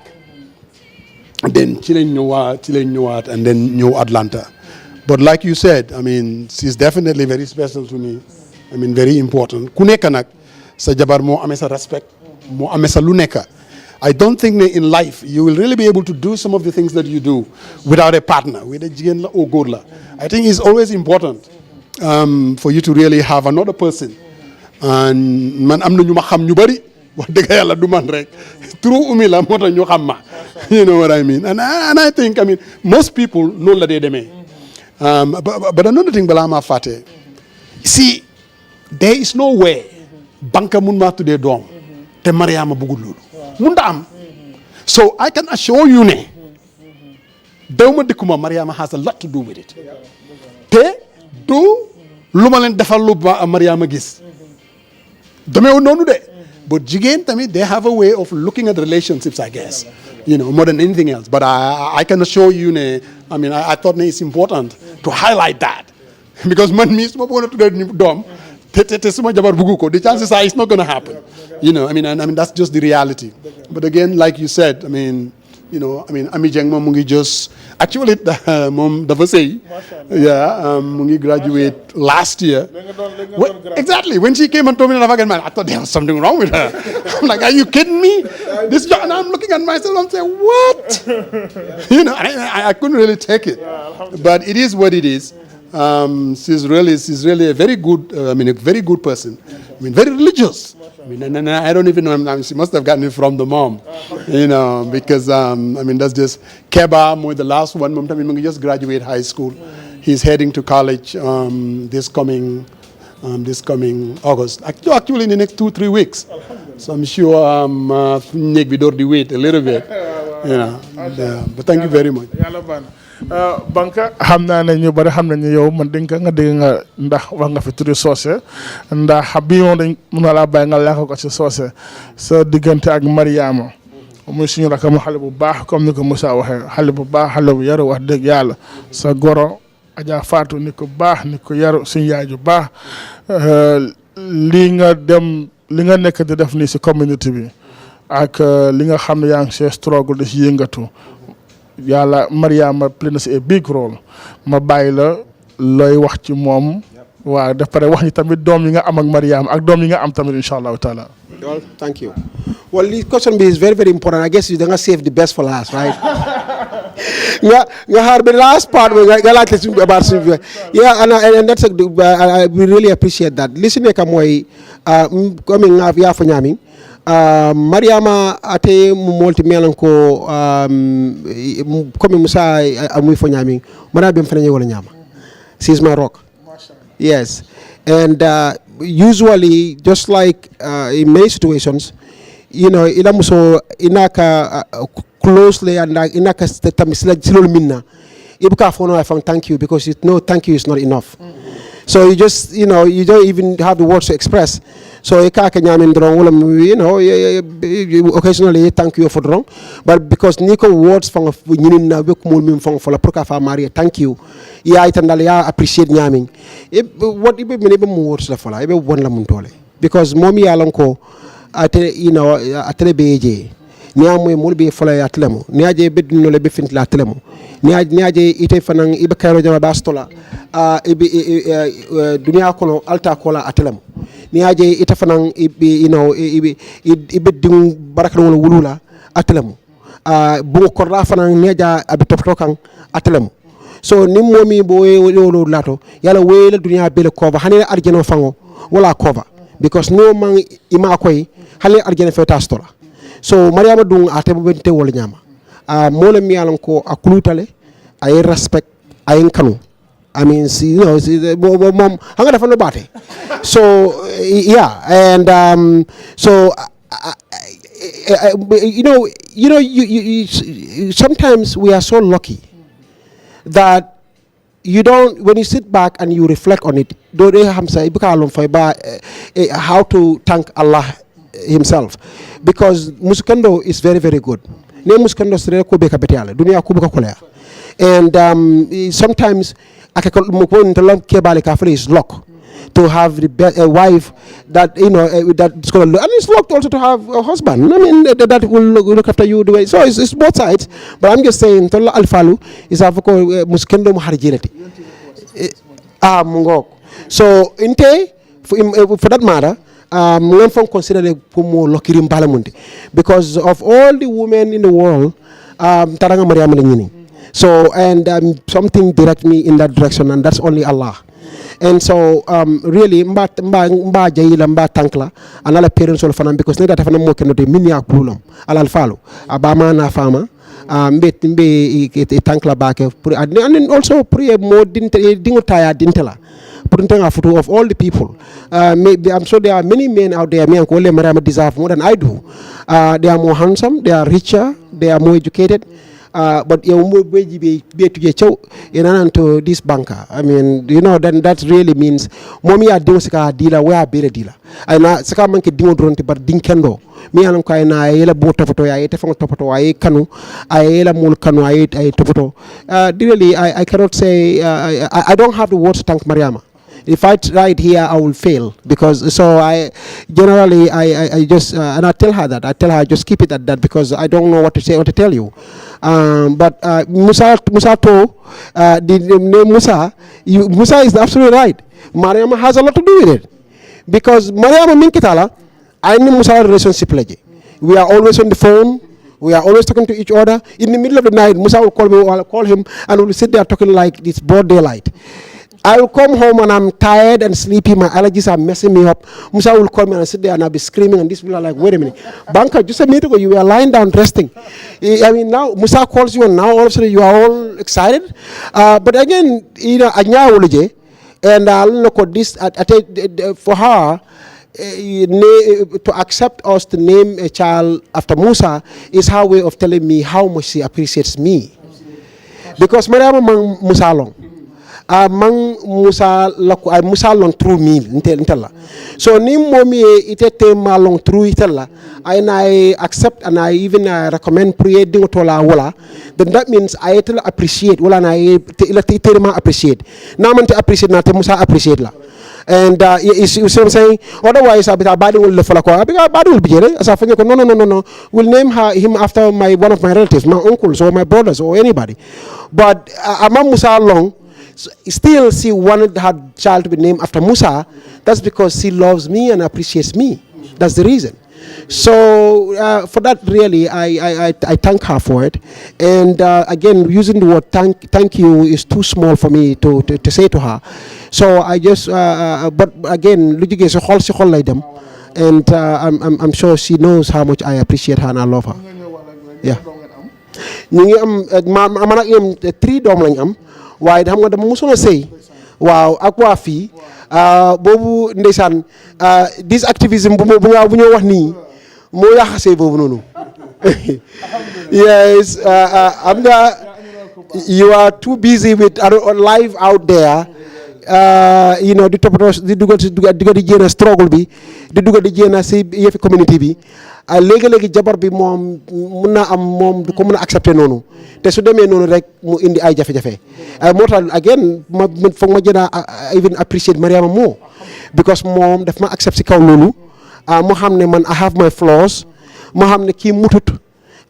then ci lañ ñëwaat and then ñëw Atlanta. But like you said, I mean she's definitely very special to me. I mean very important. Ku nekk nag sa jabar moo amee sa respect moo amee sa lu nekk. I don't think that in life you will really be able to do some of the things that you do without a partner, whether jigéen la or góor la. I think it's always important for you to really have another person. And man am na ñu ma xam ñu bari wax dëgg yàlla du man rek true umi la moo tax ñu xam ma. You know what I mean? And I think most people noonu la dee demee. But another thing balaa maa fàtte. See, there is no way Banka mun maa tuddee doom te Mariama bëggul loolu. Munda am. So I can assure you ne dewma dikkuma Mariama has a lot to do with it. Te du lu ma leen defal lu Mariama gis. Demeewul noonu de. But jigéen tamit they have a way of looking at relationships, I guess. You know, more than anything else. But I can assure you ne I thought ne it's important to highlight that. Because man mii su ma bëggoon a tuddee doom te suma jabar buggu ko, the chances are it's not going to happen. You know, I mean that's just the reality. But again, like you said, Ami Jeng moom mu ngi just actually moom dafa sëy. Yeah, mu ngi graduate last year. Exactly. When she came and told me that again, man, I thought there was something wrong with her. I'm like, are you kidding me? This job, and I'm looking at myself and saying, what? You know, I couldn't really take it. But it is what it is. She's really a very good, a very good person. Very religious. And I don't even know. She must have gotten it from the mom, you know, because that's just Keba, the last one. Mom, he just graduated high school. He's heading to college this coming August. Actually, in the next 2-3 weeks. So I'm sure we don't wait a little bit, you know. But thank you very much. Banka xam naa ne ñu bari xam nañu yow man dénk nga dégg nga ndax wax nga fi turi soose ndax bi moom dañ mën na laa bàyyi nga làkk ko ci soose sa diggante ak Mariama muy suñu rakam xale bu baax comme ni ko Musa waxee xale bu baax xale bu yaru wax dëgg yàlla sa goro Adja Fatou ni ko baax ni ko yaru suñu yaay ju baax li nga nekk di def nii si community bi ak li nga xam ne yaa ngi see struggle di si yëngatu yàlla Mariama play na si a big role ma bàyyi la looy wax ci moom waaw daf pare wax ni tamit doom yi nga am ak Mariama ak doom yi nga am tamit insha allahu taala. Well, thank you. Well, this question is very, very important. I guess you're going to save the best for last, right? The last part, yeah, and that's we really appreciate that. Listen, coming up here for Nyami. Mariama ate multi melanko comme Musa amuy fo nyami mara bem fene wala nyama. She's my rock. Yes. And usually just like in many situations, you know, ila muso inaka closely and inaka tamisila silol minna. Ibuka fono I found thank you because thank you is not enough. So you just, you know, you don't even have the words to express. So you can't, you know, occasionally thank you for wrong. But because Nico words from for la Maria, thank you. Yeah, I appreciate nyaming. What even words la for one la muntole. Because mommy alonko at you know at the BJ. ni amoy mol be fola ya telemo ni aje bedino le be fintla telemo ni aje ite fanan ibe kayro jama bastola ibe dunia kono alta kola atelemo ni aje ite fanan ibe ibe ding barakal wala wulula atelemo bu ko rafanan ni aja abi topto kan atelemo so nim momi bo wolo lato yala wele dunia bele ko ba hanene arjeno fango wala cover because no man ima koy hale arjeno feta stola so mariama dung ate bo bente wol nyama mole mi yalan ko akulutale ay respect ay kanu I mean see you know mom hanga dafa no bate so yeah and so you sometimes we are so lucky that you don't, when you sit back and you reflect on it, how to thank Allah himself, because muskando is very very good. And sometimes is luck to have a wife that that's going to look, and it's luck also to have a husband. I mean that will look after you the way. So it's both sides. But I'm just saying, Tola Alfalu is a muskendo maharjinati. So inte for that matter, consider because of all the women in the world, Taranga Mariam. So and something direct me in that direction, and that's only Allah. And so really mba jayila mba tankla anala parents wala fanan because neda tafana mo kenote minya kulum alal falu abama na fama mbe tankla baake and then also pray more dingo taya dintela putting photo of all the people. Maybe I'm sure there are many men out there. Me and Kole Mariam deserve more than I do. They are more handsome, they are richer, they are more educated. But to this banker, I mean, then that really means mommy are doing a dealer, we are better dealer. And saka manke dingo dronti but dinkendo. Me and I na ela bota photo ya ete fong topoto ay kanu ay ela mul kanu ay topoto. Really, I cannot say I don't have the words to thank Mariama. If I try it here, I will fail because so I generally I just and I tell her that just keep it at that because I don't know what to say or to tell you. But Musa is absolutely right. Mariam has a lot to do with it because Mariam minkitala I know Musa relationship leje. We are always on the phone. We are always talking to each other. In the middle of the night, Musa will call me, or I'll call him, and we'll sit there talking like it's broad daylight. I will come home and I'm tired and sleepy. My allergies are messing me up. Musa will call me and I sit there and I'll be screaming. And these people are like, wait a minute. Banka, just a minute ago, you were lying down resting. I mean, now Musa calls you and now all of a sudden you are all excited. But again, and I'll look at this, for her, to accept us to name a child after Musa is her way of telling me how much she appreciates me. Because Mariam Musa long. Mang Musa Musa long through me intella. So ni momi itete malong through itella. And I accept and I even recommend prayer ding tola wala. Then that means I tell appreciate wala na ite appreciate. Na man te appreciate na te Musa appreciate la. And you see what I'm saying? Otherwise, Abadi will follow. Abadi will be as I think, no. We'll name him after one of my relatives, my uncles or my brothers or anybody. But Amam Musa long, still she wanted her child to be named after Musa. That's because she loves me and appreciates me. That's the reason. So for that, really, I thank her for it. And again, using the word thank you is too small for me to say to her. So I just, but again, and I'm sure she knows how much I appreciate her and I love her. Yeah. I'm 3 doom lañ am waaye xam nga dama musoon a sëy waaw ak waa fii boobu ndeysaan this activism bu ñoo wax nii moo yaxasee boobu noonu. Yes, am nga you are too busy with life out there. Di toppatoo di dugal di jéem a struggle bi di dugal di jéem a si yëfi community bi léegi-léegi jabar bi moom mun naa am moom du ko mën a accepter noonu te su demee noonu rek mu indi ay jafe-jafe moo tax again foog ma jëna even appreciate Mariama moo because moom daf ma accept si kaw loolu moo xam ne man I have my flaws moo xam ne kii mutut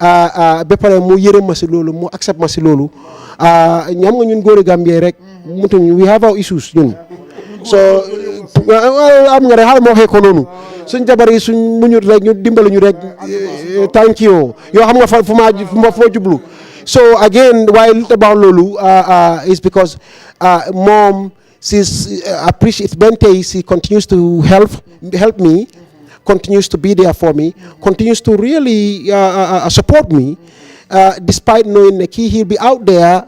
ba pare mu yërëm ma si loolu mu accept ma si loolu ñam nga ñun góori Gambie rek mutuñ we have our issues ñun so am nga rek xaaral ma waxee ko noonu suñ jabar yi suñ muñut rek ñu dimbali ñu rek thank you yoo xam nga fu ma jublu so again why about loolu is because moom she's appreciate Bente she continues to help me continues to be there for me continues to really support me despite knowing that he'll be out there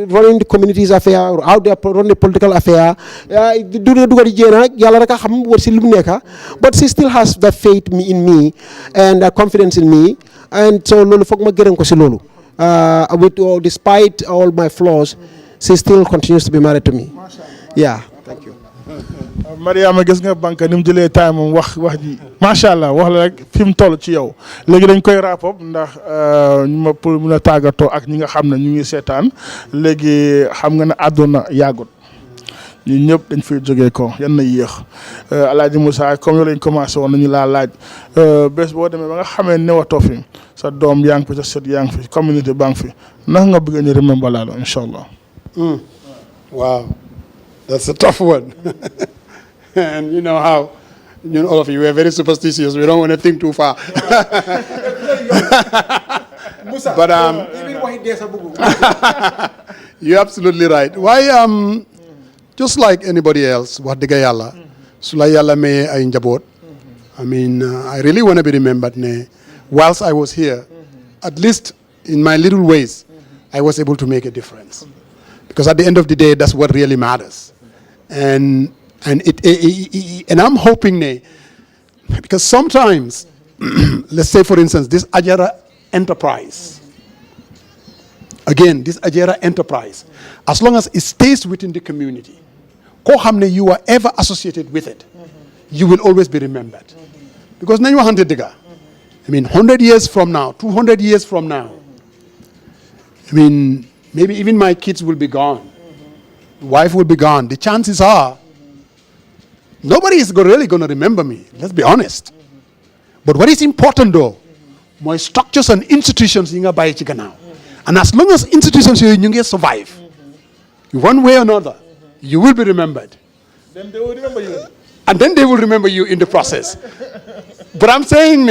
running the communities affair or out there running the political affair duga di jena yalla rek xam war ci lu nekka but she still has that faith in me and confidence in me and so lolu fokk ma gërëm ko ci lolu despite all my flaws she still continues to be married to me yeah thank you Mariama gis nga Banka ni mu jëlee time moom wax ji macha allah wax la rek fi mu toll ci yow léegi dañ koy wrap up ndax ñu ma pour mun a tàggatoo ak ñi nga xam ne ñu ngi seetaan léegi xam nga ne àdduna yàggut ñun ñëpp dañ fay jógee ko yan na yéex Alaaji Musa comme yow lañ commencé woon nañu laa laaj bés boo demee ba nga xamee newatoo fi sa doom yaa ngi fi sa sët yaa ngi fi communauté baa ngi fi naka nga bëgg ñu remember laalo incha allah. Wow, that's a tough one. And you know how, all of you are very superstitious. We don't want to think too far. But you're absolutely right. Why? Just like anybody else, what the yalla, sula yalla me ay njabot. I mean, I really want to be remembered. Whilst I was here, at least in my little ways, I was able to make a difference. Because at the end of the day, that's what really matters. And I'm hoping, because sometimes, let's say for instance, this Ajara enterprise, again, this Ajara enterprise, as long as it stays within the community, you are ever associated with it, you will always be remembered. Because now you are 100 digger. I mean, 100 years from now, 200 years from now, I mean, maybe even my kids will be gone. Wife will be gone. The chances are, nobody is really going to remember me. Let's be honest. But what is important though, my structures and institutions in a now. And as long as institutions you survive, one way or another, you will be remembered. Then they will remember you. And then they will remember you in the process. But I'm saying,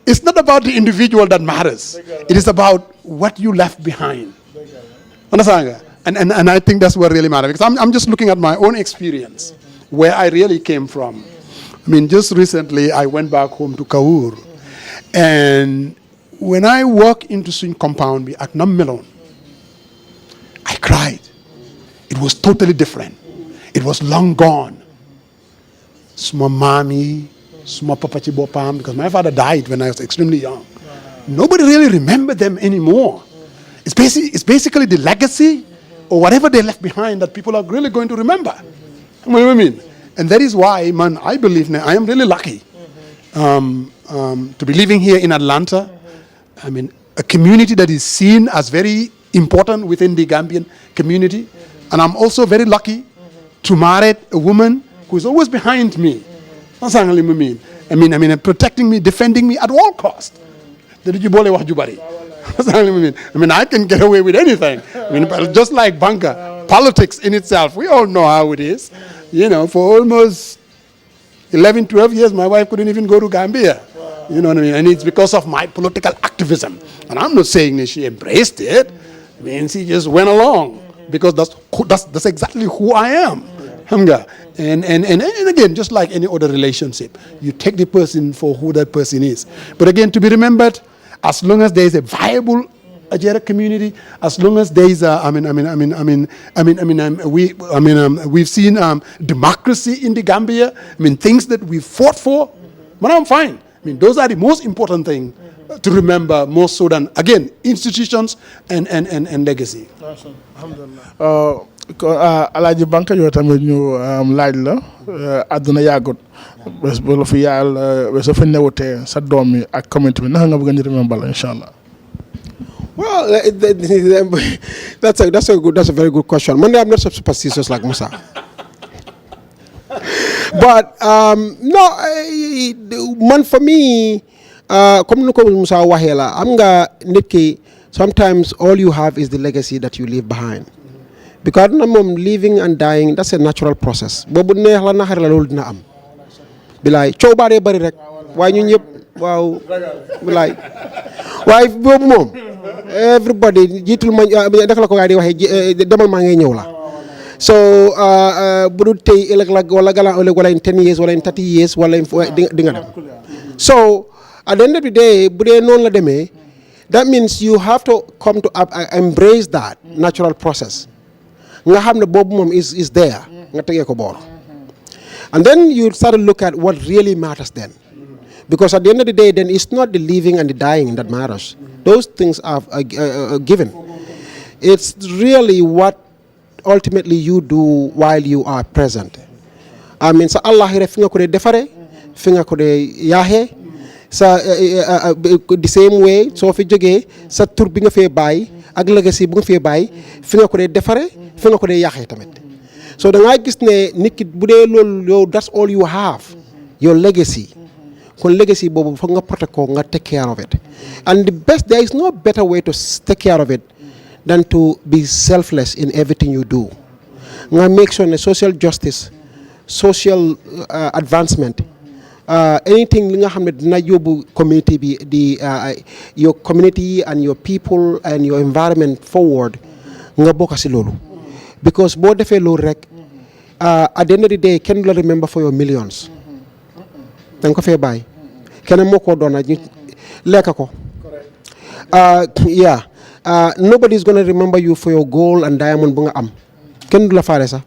it's not about the individual that matters. It is about what you left behind. Understand? And I think that's what really matters. Because I'm just looking at my own experience, where I really came from. I mean, just recently, I went back home to Kaur. And when I walked into Swing Compound at Nammelon, I cried. It was totally different. It was long gone. Small mommy, small papa chibopam, because my father died when I was extremely young. Nobody really remembered them anymore. It's basically the legacy or whatever they left behind that people are really going to remember. You know what I mean? And that is why, man, I believe now, I am really lucky to be living here in Atlanta. I mean, a community that is seen as very important within the Gambian community. And I'm also very lucky to marry a woman who is always behind me. That's what I mean. I mean, protecting me, defending me at all costs. That's what I mean. I mean, I can get away with anything. I mean, but just like Banka, politics in itself, we all know how it is. You know, for almost 11, 12 years, my wife couldn't even go to Gambia. You know what I mean? And it's because of my political activism. And I'm not saying that she embraced it. I mean, she just went along because that's exactly who I am. And again, just like any other relationship, you take the person for who that person is. But again, to be remembered, as long as there is a viable Ajara community, as long as there is we've seen democracy in the Gambia. I mean, things that we fought for. But I'm fine. I mean, those are the most important thing to remember, more so than again institutions and legacy. Awesome. Alhamdulillah. Alaaji Banka yow tamit ñu laaj la àdduna yàggut bés bu la fi yàlla bés fa newutee sa doom yi ak community bi naka nga bëgg ñu remember la incha allah. Well, that's a very good question. Monday, I'm not so superstitious like Musa. But no, man, for me, comme nu ko Musa waxee la am nga nit ki sometimes all you have is the legacy that you leave behind because na moom living and dying that's a natural process boobu neex la naxari la loolu dina am bilaay coow baaree bëri rek waaye ñun ñëpp waaw bilaay waaye boobu moom everybody jiitul ma daka la ko gaa di waxee demal maa ngay ñëw la so bu dul tey ëllëg la wala galaan ëllëg wala in 10 years wala in 30 years wala di nga dem so at the end of the day bu dee noonu la demee that means you have to come to embrace that natural process nga xam ne boobu moom is there nga tegee ko boor and then you start to look at what really matters then because at the end of the day then it's not the living and the dying that matters those things are given it's really what ultimately you do while you are present I mean sa àllaxira fi nga ko dee defare fi nga ko dee yaaxee sa the same way soo fi jógee sa tur bi nga fee bàyyi ak legacy bu nga fee bàyyi fi nga ko dee defare fi nga ko dee yaaxee tamit so da ngaa gis ne nit ki bu dee loolu yow that's all you have your legacy kon legacy boobu foog nga protect ko nga take care of it and the best there is no better way to take care of it than to be selfless in everything you do nga make sure ne social justice social advancement anything li nga xam ne dina yóbbu community bi di your community and your people and your environment forward nga bokk si loolu because boo defee loolu rek at the end of the day kenn du la remember for your millions da nga ko fee bàyyi keneen moo ko doon ñu lekk ko yeah nobody is going to remember you for your gold and diamond bu nga am kenn du la faale sax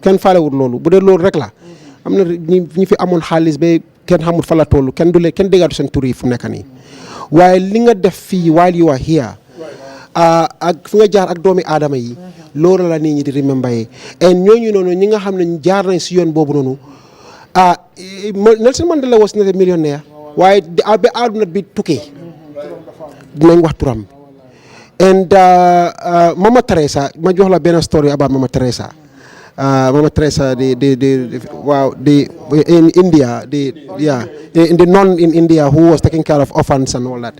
kenn faalewul loolu bu dee loolu rek la am na ñi fi amoon xaalis ba kenn xamul fa la toll kenn déggaatu seen tur yi fu nekk nii waaye li nga def fii while you are here ak fi nga jaar ak doomi aadama yi loolu la nit ñi di remember yi et ñooñu noonu ñi nga xam ne jaar nañ si yoon boobu noonu Nelson Mandela was not a millionaire waaye ba àdduna bi tukki dinañ wax turam and Mama Teresa ma jox la benn story about Mama Teresa in India in the nun in India who was taking care of orphans and all that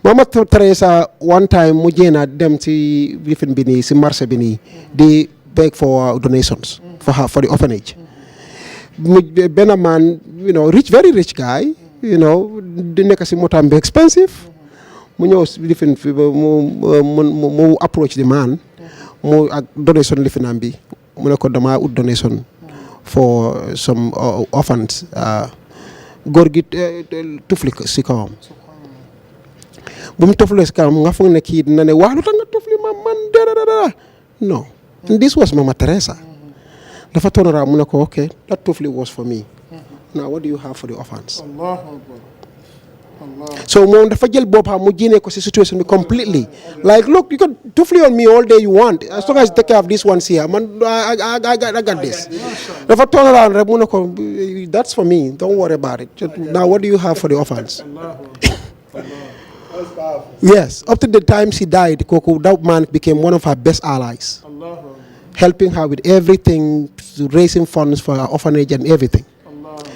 Mama Teresa one time mu jéena dem si lifin bi nii si marché bi nii di beg for donations for the orphanage benn man very rich guy di nekk si motam bi expensive mu ñëw lifin fi mu approach the man mu ak donation lifinam bi mu ne ko dama ut donation for some orphans góor gi tufli si kawam bu mu tufli si kawam nga foog ne kii dina ne wax lu tax nga tufli ma man dara no this was Mama Teresa dafa turn around mu ne ko okay that tufli was for me now what do you have for the orphans so moom dafa jël boppam mu jéene ko si situation bi completely like look you can tufli on me all day you want as long as you take care of this ones here man I got this dafa turn around rek mu ne ko that's for me don't worry about it now what do you have for the orphans yes up to the time she died kooku that man became one of her best allies helping her with everything raising funds for her orphanage and everything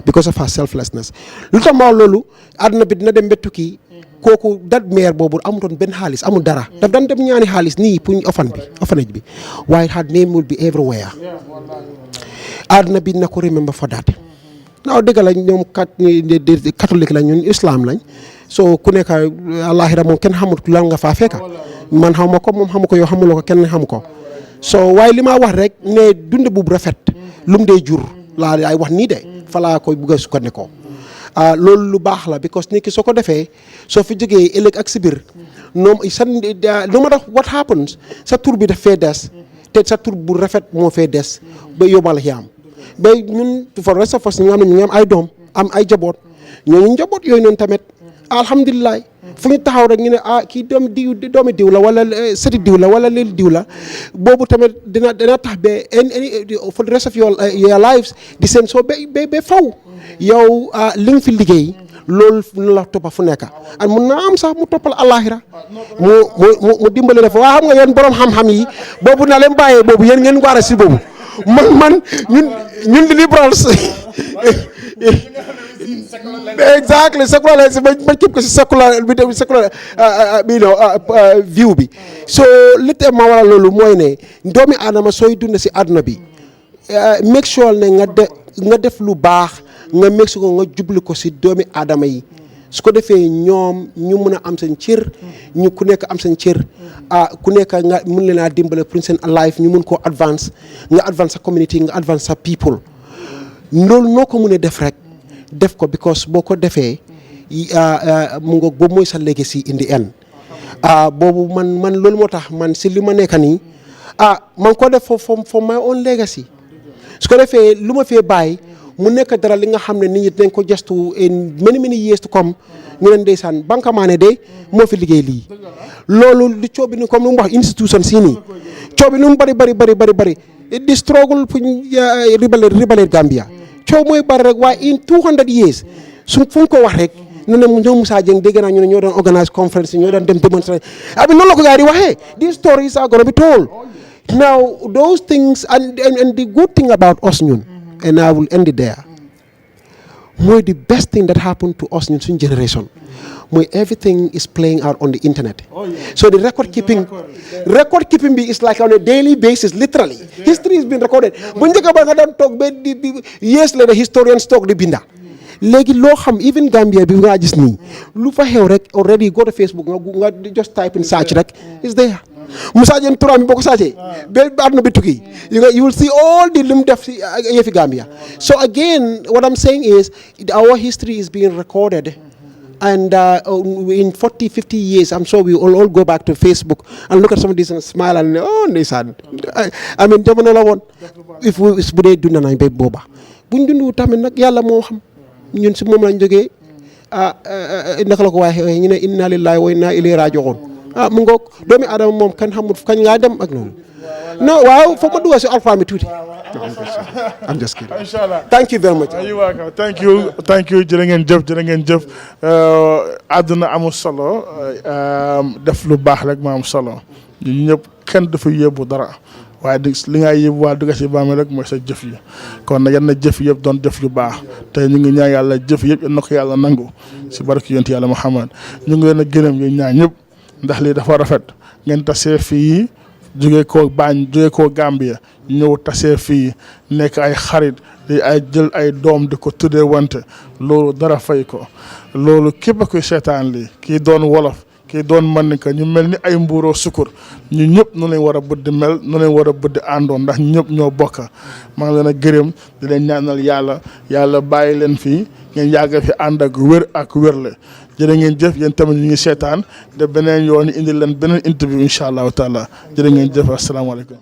because of her selflessness lu tax ma loolu àdduna bi dina dem ba tukki kooku dat maire boobu amutoon benn xaalis amul dara daf daan dem ñaani xaalis nii pour orphanage bi waaye her name will be everywhere àdduna bi na ko remember for that naaw dëgg la ñoom catholique la ñun islam lañ so ku nekk àllaaxira moom kenn xamul lan nga faa fekka man xaw ma ko moom xamu ko yow xamuloo ko kenn xamu ko so waaye li ma wax rek ne dund bu rafet lu mu dee jur laa ay wax nii de falaa koy bugg a sukkandikoo loolu lu baax la because nit ki soo ko defee soo fi jógee ëllëg ak si biir no matter what happens sa tur bi daf fee des te sa tur bu rafet moo fee des ba yóbbal xiyaam ba ñun for rest of us ñi nga xam ne ñu ngi am ay doom am ay jaboot ñooñu njaboot yooyu noonu tamit alhamdulilah fu ñu taxaw rek ñu ne kii doomi diw la wala sëti diw la wala leel diw la boobu tamit dina tax ba for the rest of your lives di seen soo ba faw yow li nga fi liggéey loolu la toppa fu nekk ak mun naa am sax mu toppal àllaaxira mu dimbale la fa waa xam nga yéen borom xam-xam yi boobu na leen bàyyee boobu yéen ngeen war a si boobu man ñun di liberals exactly secular ma keep ko si secular view bi so li te ma waral loolu mooy ne doomi aadama sooy dund si àdduna bi make sure ne nga def lu baax nga make sure nga jubli ko si doomi aadama yi su ko defee ñoom ñu mun a am seen cër ñu ku nekk am seen cër ku nekk nga mun leen a dimbale pour seen life ñu mun koo advance nga advance sa community nga advance sa people loolu noo ko mun a def rek def ko because boo ko defee mu nga boobu mooy sa legacy in the end boobu man loolu moo tax man si li ma nekk nii man ko def for my own legacy su ko defee lu ma fee bàyyi mu nekk dara li nga xam ne nit ñi dinañ ko gestu in many years to come ñu leen ndeysaan Banka Manneh de moo fi liggéey lii loolu li coow bi ni comme lu mu wax institution sii nii coow bi nu mu bari di struggle pour rebelle Gambia coow mooy bari rek waaye in 200 years fu mu ko wax rek ne ne ñoom Musa Jeng dégg naa ñu ne ñoo doon organise conference ñoo doon dem démonstration noonu la ko gars yi di waxee these stories are gonna be told now those things and the good thing about us ñun and I will end it there mooy the best thing that happened to us ñun suñ generation mooy everything is playing out on the internet so the record keeping bi is like on a daily basis literally history has been recorded bu njëkk ba nga daan toog ba di years later historians toog di binda léegi loo xam even Gambia bi nga gis nii lu fa xew rek already go to Facebook nga just type in search rek is there Musa Jeng turam bi boo ko saacee ba àdduna bi tukki you will see all the lim def si yëfi Gambia so again what I'm saying is our history is being recorded and in 40-50 years I'm sure we will all go back to Facebook and look at some of these and smile and oh ndeysaan I mean jamono la woon if bu dee dund nañ ba booba buñ dundu tamit nag yàlla moo xam ñun si moom lañ jógee naka la ko waxee ñu ne inna lillahi wa inna ilayhi raji'un mu ngoog doomi aadama moom kan xamul kañ ngaa dem ak noonu non waaw foog ma dugal si alpha mi tuuti I'm just kidding. Inshallah. Thank you very much. You welcome. Thank you jërë ngeen jëf àdduna amul solo def lu baax rek ma am solo ñun ñëpp kenn dafa yóbbu dara waaye li nga yóbbu waa dugg si baam rek mooy sa jëf yi kon nag yan na jëf yëpp doon jëf yu baax te ñu ngi ñaan yàlla jëf yëpp yan na ko yàlla nangu si barke yonent yàlla Muhammad ñu ngi leen a gërëm ñu ñaan ñëpp ndax lii dafa rafet ngeen tasee fii jógee koo Gambia ñëw tasee fii nekk ay xarit di ay jël ay doom di ko tuddee wante loolu dara fay ko loolu képp kuy seetaan lii kii doon wolof kii doon mën ka ñu mel ni ay mbuuroo sukur ñu ñëpp nu leen war a bëgg mel nu leen war a bëgg àndoon ndax ñëpp ñoo bokk maa ngi leen a gërëm di leen ñaanal yàlla bàyyi leen fii ngeen yàgg fi ànd ak wér ak wérle jërë ngeen jëf yéen tamit ñu ngi seetaan de beneen yoon indi leen beneen interview incha allahu taala jërë ngeen jëf asalaamaaleykum